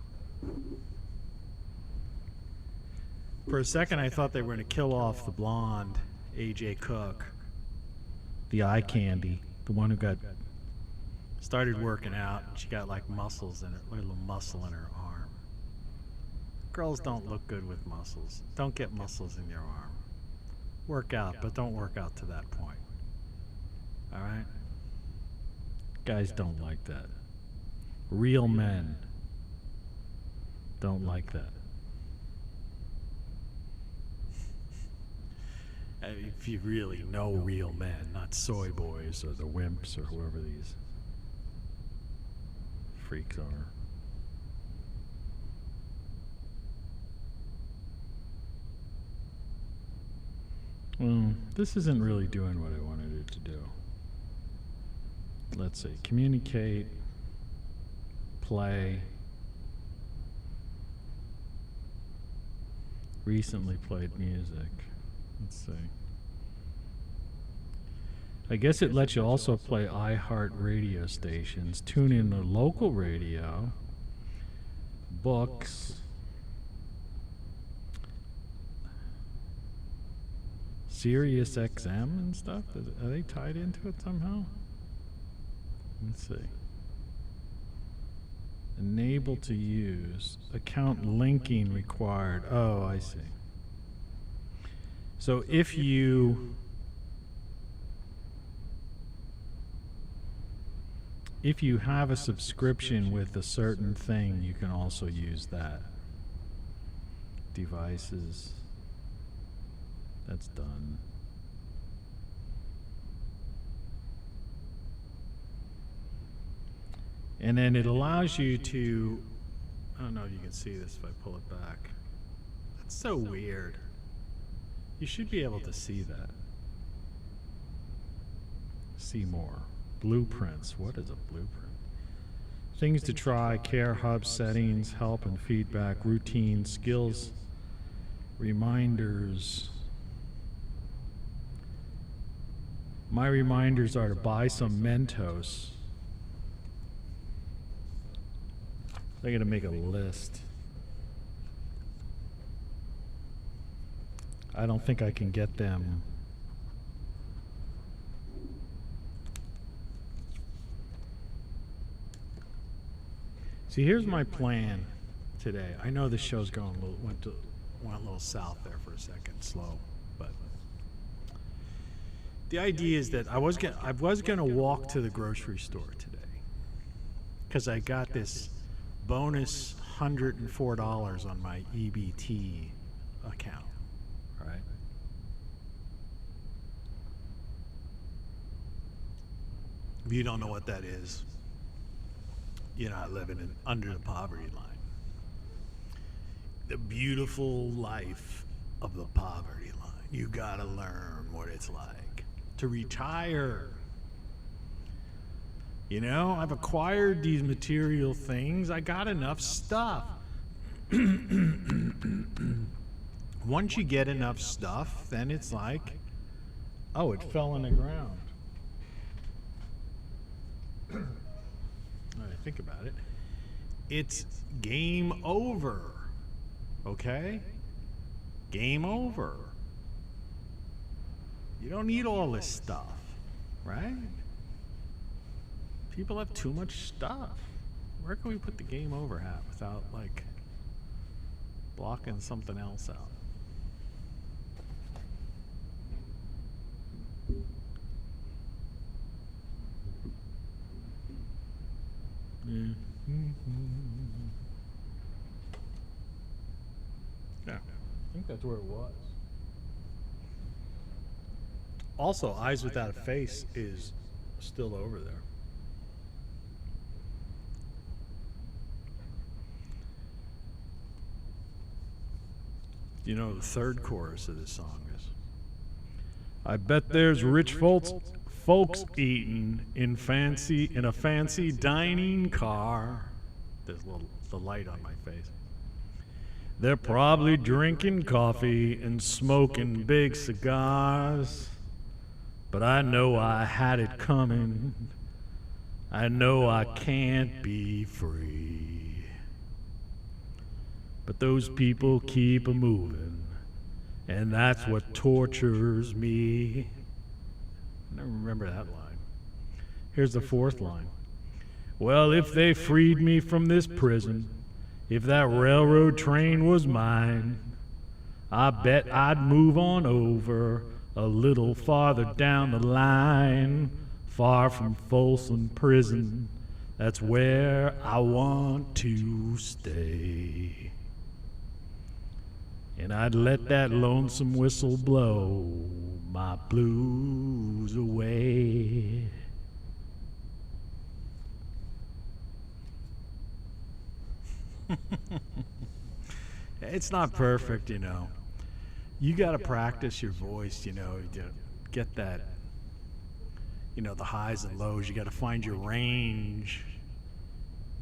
For a second, I thought they were going to kill off the blonde AJ Cook, the eye candy, the one who got started working out. She got like muscles in her, little muscle in her arm. Girls don't look good with muscles. Don't get muscles in your arm. Work out, but don't work out to that point. All right? Guys don't like that. Real men don't like that. If you really know real men, not soy boys or the wimps or whoever these freaks are. Well, this isn't really doing what I wanted it to do. Let's see, communicate, play, recently played music. Let's see. I guess it lets you also play iHeart radio stations, tune in to local radio, books, Sirius XM and stuff. Are they tied into it somehow? Let's see. Enable to use. Account linking required. Oh, I see. So if you have a subscription with a certain thing, you can also use that. Devices. That's done. And then it allows you to, I don't know if you can see this if I pull it back. That's so weird. You should be able to see that. See more. Blueprints. What is a blueprint? Things to try, care hub, settings, help and feedback, routine, skills, reminders. My reminders are to buy some Mentos. I gotta make a list. I don't think I can get them. See, here's my plan today. I know this show's going a little, went a little south there for a second, slow, but the idea is that I was gonna walk to the grocery store today because I got this bonus $104 on my EBT account, right? If you don't know what that is, you're not living under the poverty line. The beautiful life of the poverty line. You gotta learn what it's like to retire. You know, I've acquired these material things. I got enough stuff. Once you get enough stuff, then it's like, oh, it fell on the ground. When I think about it, it's game over. Okay? Game over. You don't need all this stuff. right? People have too much stuff. Where can we put the game over hat without, like, blocking something else out? Yeah, I think that's where it was. Also, Eyes Without a Face is still over there. You know, the third chorus of this song is, I bet there's rich folks eating in a fancy dining car. There's the light on my face. They're probably drinking coffee and smoking big cigars. But I know I had it coming. I know I can't be free. But those people keep a-moving, and that's what tortures me. I never remember that line. Here's the fourth line. Well, if they freed me from this prison, if that railroad train was mine, I bet I'd move on over a little farther down the line, far from Folsom Prison. That's where I want to stay. And I'd let that lonesome whistle blow my blues away. It's not perfect, you know. You got to practice your voice, you know, to get that, you know, the highs and lows. You got to find your range,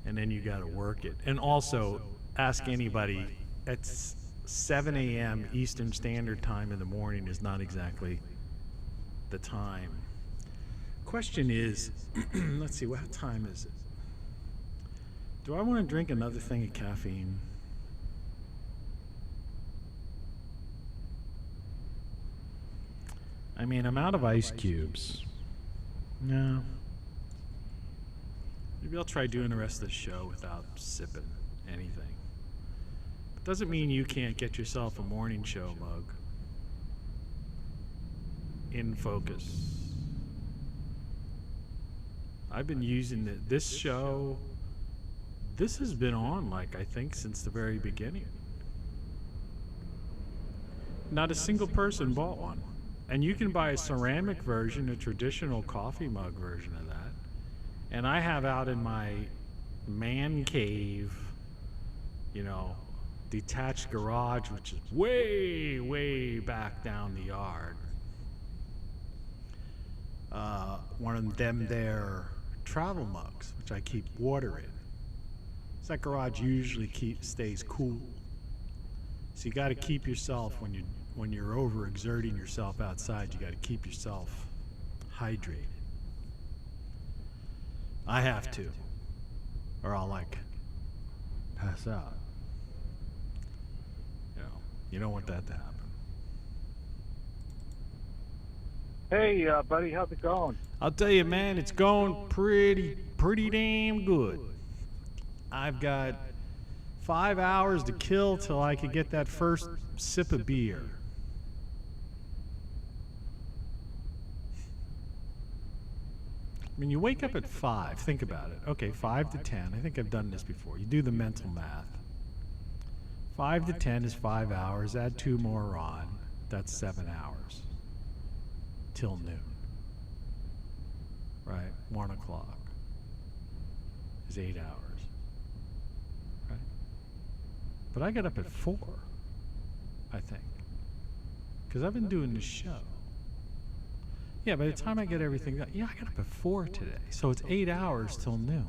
and then you got to work it. And also, ask anybody, it's 7 a.m. Eastern Standard Time in the morning is not exactly the time. Question is, let's see, what time is it? Do I want to drink another thing of caffeine? I mean, I'm out of ice cubes. No. Maybe I'll try doing the rest of the show without sipping anything. But doesn't mean you can't get yourself a morning show mug. In focus. I've been using this show. This has been on, like, I think since the very beginning. Not a single person bought one. And you can buy a ceramic version, a traditional coffee mug version of that. And I have out in my man cave, you know, detached garage, which is way, way back down the yard. One of them there travel mugs, which I keep water in. So that garage usually stays cool. So you got to keep yourself, when you're overexerting yourself outside, you got to keep yourself hydrated. I have to, or I'll like pass out. You don't want that to happen. Hey, buddy, how's it going? I'll tell you, man, it's going pretty damn good. I've got 5 hours to kill till I could get that first sip of beer. I mean, you wake up at 5. Think about it. Okay, 5 to 10. I think I've done this before. You do the mental math. 5 to 10 is 5 hours. Add 2 more on. That's 7 hours. Till noon. Right? 1 o'clock is 8 hours. Right? But I got up at 4, I think. Because I've been doing this show. Yeah, by the time I get everything done, I got up at 4 today. So it's 8 hours till noon.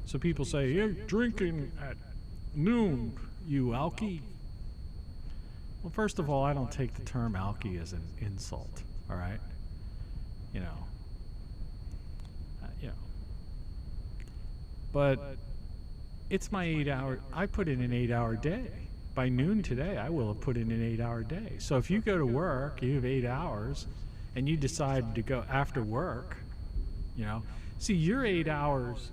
So people say, you're drinking at noon, you alky. Well, first of all, I don't take the term alky as an insult, all right? You know. But it's my 8 hour, I put in an 8 hour day. By noon today, I will have put in an 8 hour day. So if you go to work, you have 8 hours, and you decide to go after work, you know, see, your 8 hours.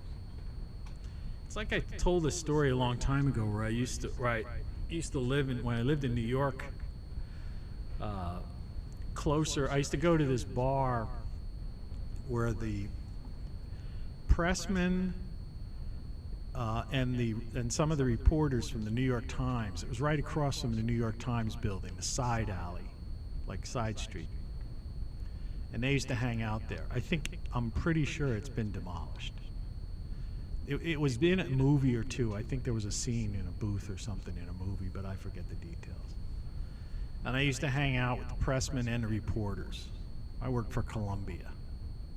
It's like I told this story a long time ago where I used to live in, when I lived in New York, closer. I used to go to this bar where the pressman and some of the reporters from the New York Times. It was right across from the New York Times building, the side alley, like side street. And they used to hang out there. I'm pretty sure it's been demolished. It was in a movie or two. I think there was a scene in a booth or something in a movie, but I forget the details. And I used to hang out with the pressmen and the reporters. I worked for Columbia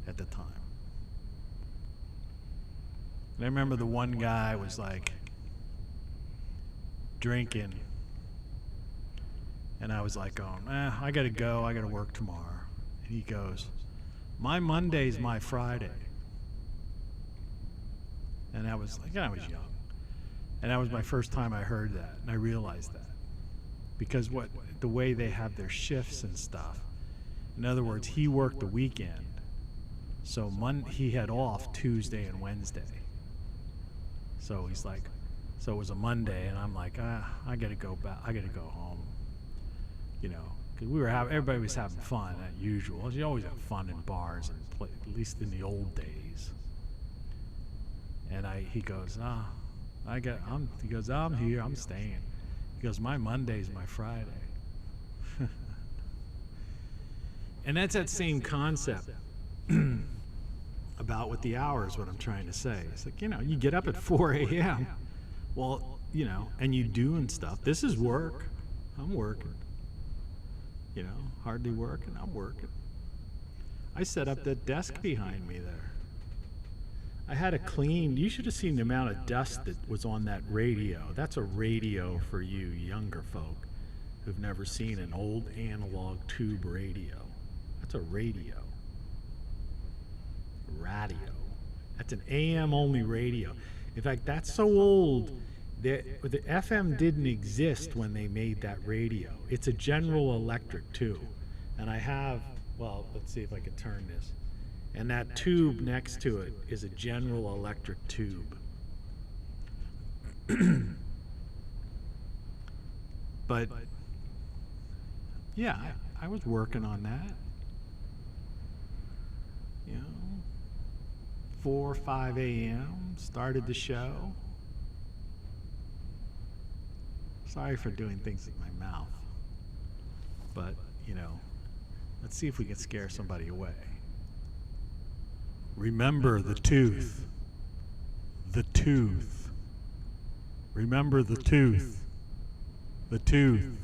at the time. And I remember the one guy was like drinking. And I was like, I gotta go, I gotta work tomorrow. And he goes, my Monday's my Friday. And I was like, I was young. And that was my first time I heard that, and I realized that. Because the way they have their shifts and stuff. In other words, he worked the weekend. So he had off Tuesday and Wednesday. So he's like, so it was a Monday, and I'm like, I gotta go back, I gotta go home. You know, because everybody was having fun as usual. You always have fun in bars, and play, at least in the old days. And he goes, he goes, I'm here, I'm staying. He goes, my Monday's my Friday. And that's that same concept about with the hours, what I'm trying to say. It's like, you know, you get up at 4 a.m. Well, you know, and you doing stuff. This is work. I'm working. You know, hardly working, I'm working. I set up that desk behind me there. I had to clean. You should have seen the amount of dust that was on that radio. That's a radio for you younger folk who've never seen an old analog tube radio. That's a radio. Radio. That's an AM only radio. In fact, that's so old that the FM didn't exist when they made that radio. It's a General Electric too. And I have, well, let's see if I can turn this. And that tube next to it is a General Electric tube. But yeah, I was working on that. You know, 4 or 5 a.m. started the show. Sorry for doing things with my mouth. But, you know, let's see if we can scare somebody away. Remember the tooth. The tooth. Remember the tooth. The tooth.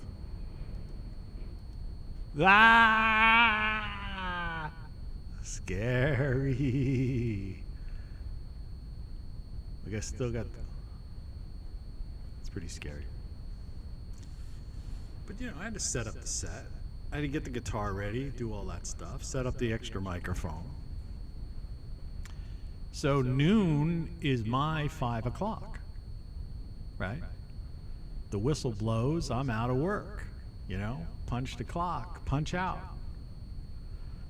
Ah! Scary. I still got it's pretty scary. But you know, I had to set up the set. I had to get the guitar ready, do all that stuff, set up the extra microphone. So noon is my 5 o'clock, right? The whistle blows, I'm out of work, you know? Punch the clock, punch out.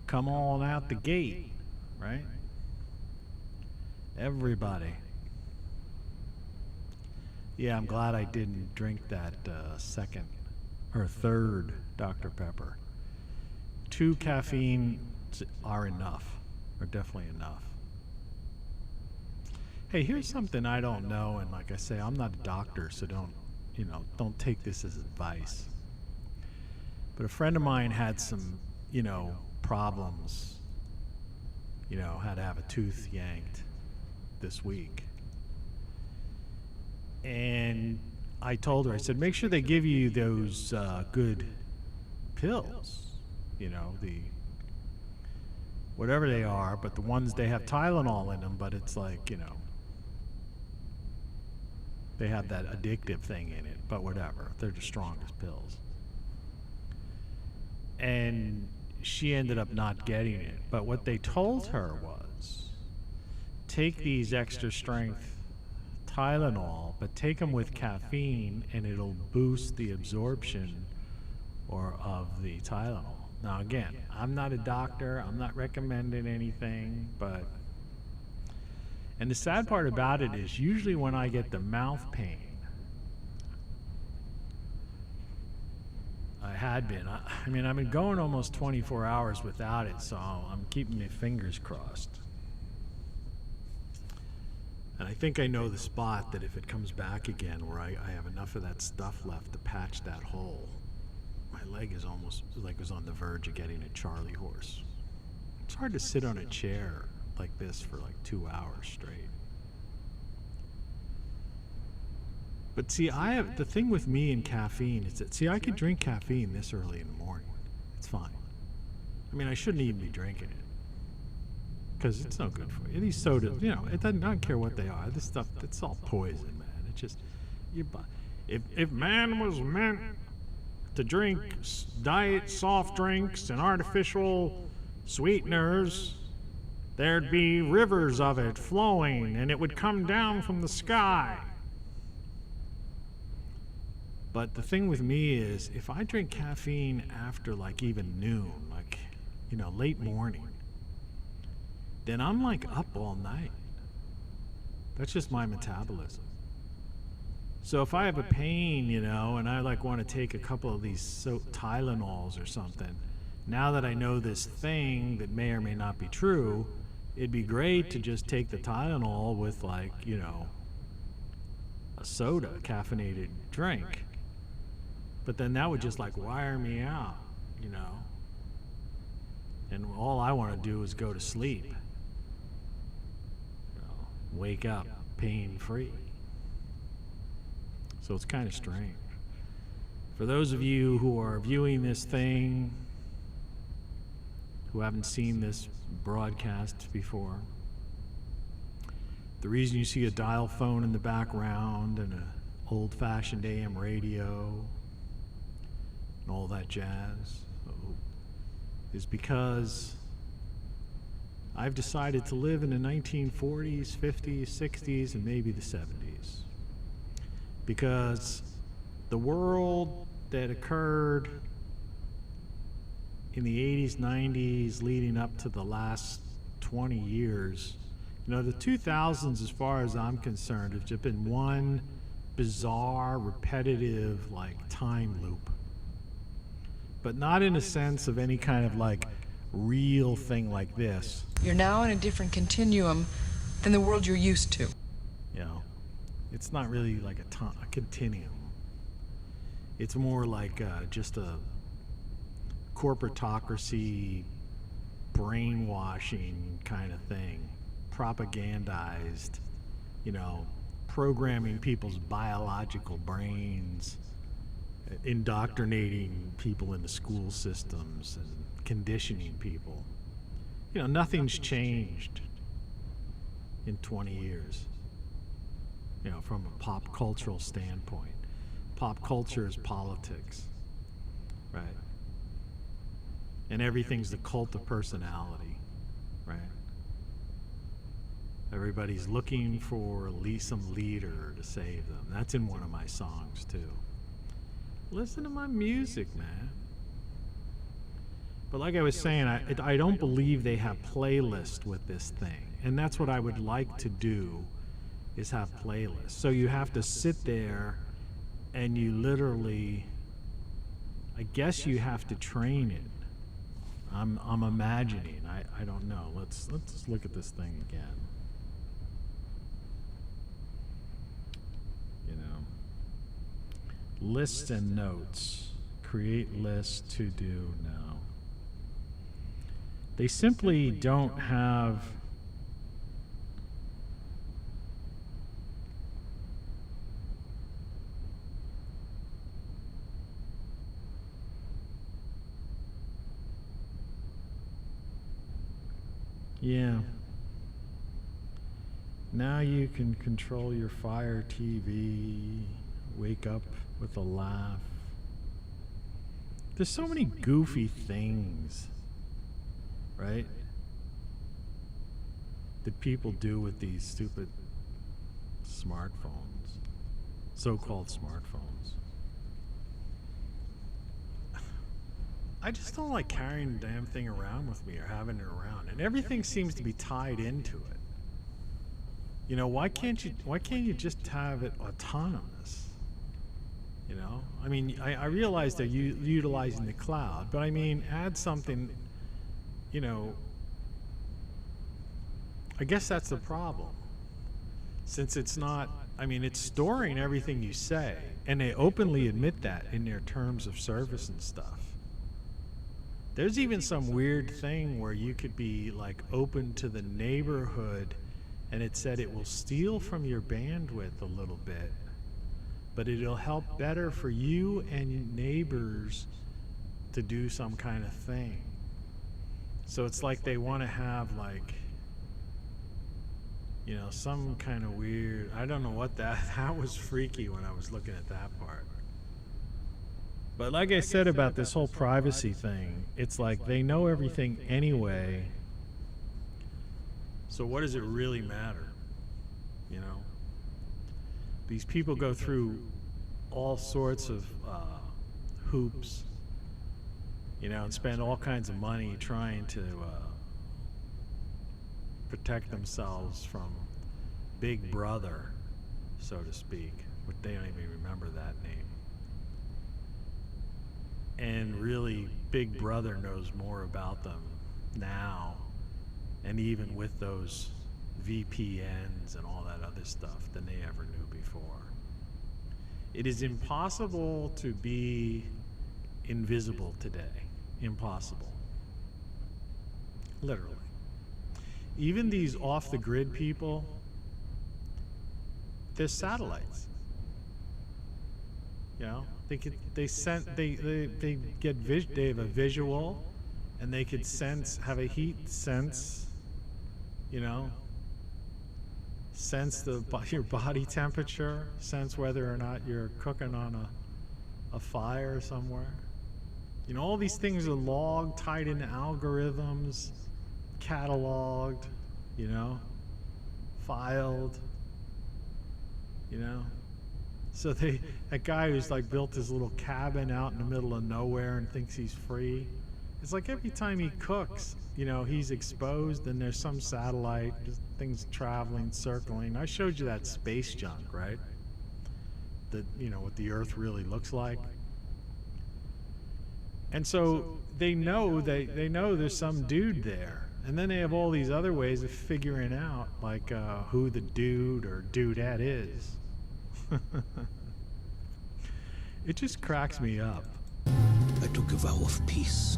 Come on out the gate, right? Everybody. Yeah, I'm glad I didn't drink that second or third Dr. Pepper. 2 caffeine are enough, are definitely enough. Hey, here's something I don't know, and like I say, I'm not a doctor, so don't take this as advice. But a friend of mine had some, problems, had to have a tooth yanked this week. And I told her, I said, make sure they give you those good pills, the whatever they are, but the ones they have Tylenol in them, but it's like, they have that addictive thing in it, but whatever. They're the strongest pills. And she ended up not getting it. But what they told her was, take these extra strength Tylenol, but take them with caffeine, and it'll boost the absorption of the Tylenol. Now again, I'm not a doctor, I'm not recommending anything, but... And the sad part about it is usually when I get the mouth pain, I had been, I mean, I've been going almost 24 hours without it, so I'm keeping my fingers crossed. And I think I know the spot that if it comes back again where I have enough of that stuff left to patch that hole, my leg is almost like it was on the verge of getting a Charlie horse. It's hard to sit on a chair like this for like 2 hours straight. But see, the thing with me and caffeine is that, see, I could drink caffeine this early in the morning. It's fine. I mean, I shouldn't even be drinking it, because it's no good for you. These sodas, you know, it doesn't, I don't care what they are. This stuff, it's all poison, man. It's just, if man was meant to drink diet soft drinks and artificial sweeteners, there'd be rivers of it flowing, and it would come down from the sky. But the thing with me is, if I drink caffeine after like even noon, like, you know, late morning, then I'm like up all night. That's just my metabolism. So if I have a pain, you know, and I like want to take a couple of these Tylenols or something, now that I know this thing that may or may not be true, it'd be great to just take the Tylenol with, like, you know, a soda, caffeinated drink. But then that would just like wire me out, you know. And all I want to do is go to sleep. You know, wake up pain-free. So it's kind of strange. For those of you who are viewing this thing, who haven't seen this broadcast before, the reason you see a dial phone in the background and an old-fashioned AM radio and all that jazz is because I've decided to live in the 1940s, 50s, 60s, and maybe the 70s. Because the world that occurred in the 80s, 90s, leading up to the last 20 years, you know, the 2000s, as far as I'm concerned, have just been one bizarre, repetitive, like, time loop. But not in a sense of any kind of, like, real thing like this. You're now in a different continuum than the world you're used to. You know, it's not really like a continuum. It's more like just a corporatocracy, brainwashing kind of thing. Propagandized, you know, programming people's biological brains, indoctrinating people into school systems and conditioning people. You know, nothing's changed in 20 years, you know, from a pop cultural standpoint. Pop culture is politics, right? And everything's the cult of personality, right? Everybody's looking for some leader to save them. That's in one of my songs too. Listen to my music, man. But like I was saying, I don't believe they have playlists with this thing. And that's what I would like to do, is have playlists. So you have to sit there and you literally, I guess you have to train it. I'm imagining. I don't know. Let's look at this thing again. You know, lists and notes. Create lists to do now. They simply don't have yeah. Now you can control your Fire TV, wake up with a laugh. There's so many goofy things, right, that people do with these stupid smartphones, so-called smartphones. I just don't like carrying the damn thing around with me or having it around, and everything seems to be tied into it. You know, why can't you just have it autonomous? You know, I mean, I realize they're utilizing the cloud, but I mean, add something, you know, I guess that's the problem. Since it's not, I mean, it's storing everything you say, and they openly admit that in their terms of service and stuff. There's even some weird thing where you could be like open to the neighborhood, and it said it will steal from your bandwidth a little bit, but it'll help better for you and your neighbors to do some kind of thing. So it's like they want to have like, you know, some kind of weird, I don't know what that was freaky when I was looking at that part. But like I said about this whole privacy thing, it's like they know everything anyway. So what does it really matter? You know? These people go through all sorts of hoops, you know, and spend all kinds of money trying to protect themselves from Big Brother, so to speak, but they don't even remember that name. And really, Big Brother knows more about them now, and even with those VPNs and all that other stuff, than they ever knew before. It is impossible to be invisible today. Impossible. Literally. Even these off-the-grid people, they're satellites. You know, they have a visual, and they could have a heat sense, you know, sense your body temperature, sense whether or not you're cooking on a fire somewhere. You know, all these things are logged, tied into algorithms, cataloged, you know, filed, you know. So that guy who's like built his little cabin out in the middle of nowhere and thinks he's free, it's like every time he cooks, you know, he's exposed, and there's some satellite, just things traveling, circling. I showed you that space junk, right? That, you know, what the Earth really looks like. And so they know there's some dude there. And then they have all these other ways of figuring out, like, who the dude or dudette is. It just cracks me up. I took a vow of peace.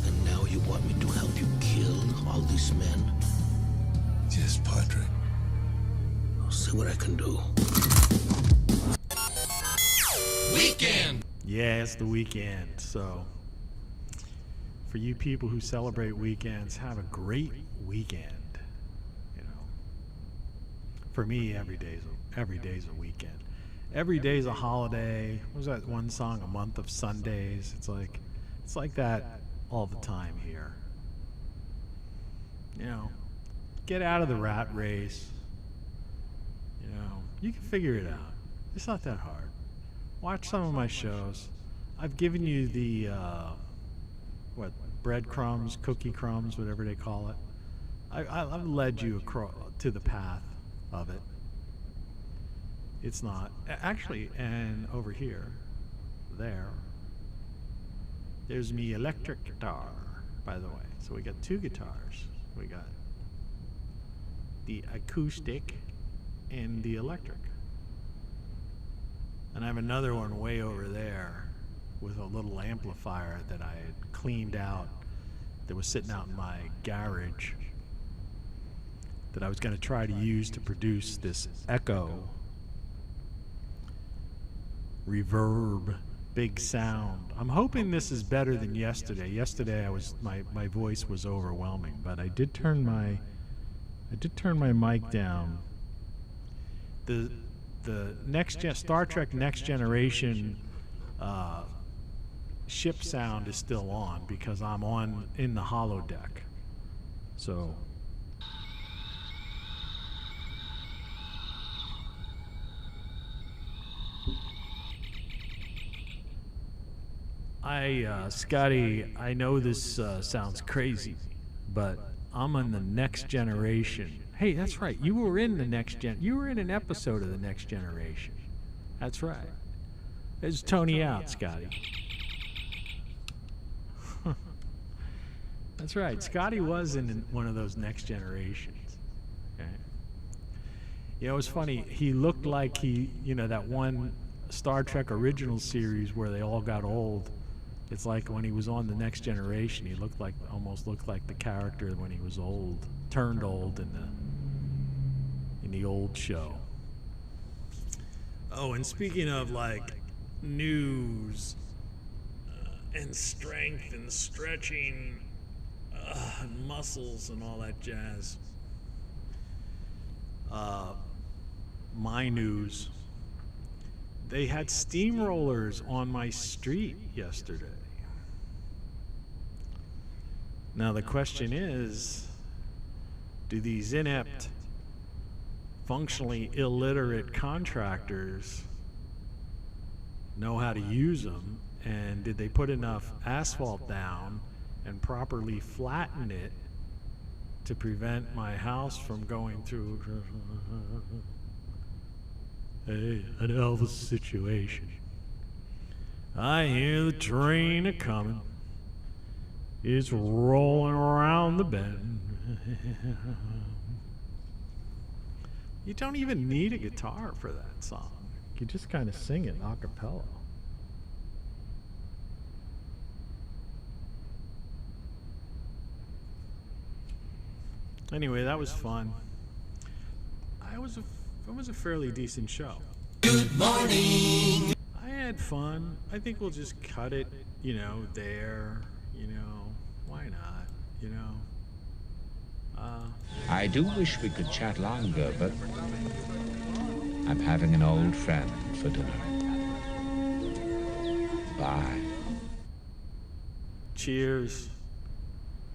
And now you want me to help you kill all these men? Yes, Padre. I'll see what I can do. Weekend! Yeah, it's the weekend. So, for you people who celebrate weekends, have a great weekend. You know, for me, every day's a weekend. Every day's a holiday. What was that one song? A month of Sundays. It's like that all the time here. You know, get out of the rat race. You know, you can figure it out. It's not that hard. Watch some of my shows. I've given you the breadcrumbs, cookie crumbs, whatever they call it. I've led you to the path of it. It's not actually, and over here, there's me electric guitar, by the way. So we got two guitars. We got the acoustic and the electric. And I have another one way over there with a little amplifier that I had cleaned out that was sitting out in my garage that I was going to try to use to produce this echo, reverb, big sound. I'm hoping this is better than yesterday. Yesterday my voice was overwhelming, but I did turn my mic down. The Star Trek Next Generation ship sound is still on because I'm in the holodeck. So Scotty, I know this sounds crazy, but I'm on the Next Generation. Hey, that's right. You were in the Next Gen. You were in an episode of the Next Generation. That's right. There's Tony out, Scotty. That's right. Scotty was in one of those Next Generations. Okay. You know, it was funny. He looked like that one Star Trek original series where they all got old. It's like when he was on the Next Generation, he almost looked like the character when he was old, turned old in the old show. Oh, and speaking of like news and strength and stretching and muscles and all that jazz, my news. They had steamrollers on my street yesterday. Now the question is, do these inept, functionally illiterate contractors know how to use them? And did they put enough asphalt down and properly flatten it to prevent my house from going through an Elvis situation? I hear the train a-coming. It's rolling around the bend. You don't even need a guitar for that song. You just kind of sing it a cappella. Anyway, that was fun. It was a fairly decent show. Good morning. I had fun. I think we'll just cut it, there. Why not? I do wish we could chat longer, but I'm having an old friend for dinner. Bye. Cheers.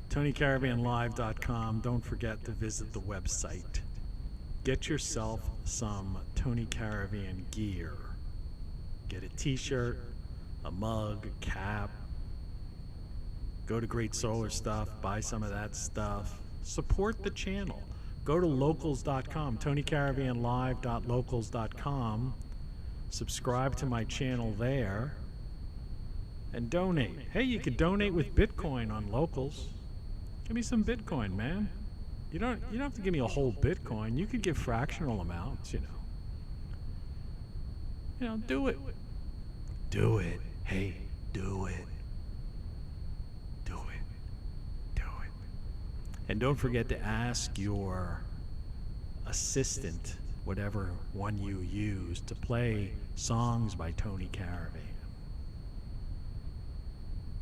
TonyCaravanLive.com. Don't forget to visit the website. Get yourself some Tony Caravan gear. Get a t-shirt, a mug, a cap. Go to Great Solar Stuff, buy some of that stuff. Support the channel. Go to locals.com, TonyCaravanLive.locals.com. Subscribe to my channel there. And donate. Hey, you could donate with Bitcoin on Locals. Give me some Bitcoin, man. You don't have to give me a whole Bitcoin. You could give fractional amounts, do it. Do it. Hey, do it. Do it. Do it. And don't forget to ask your assistant, whatever one you use, to play songs by Tony Caravan.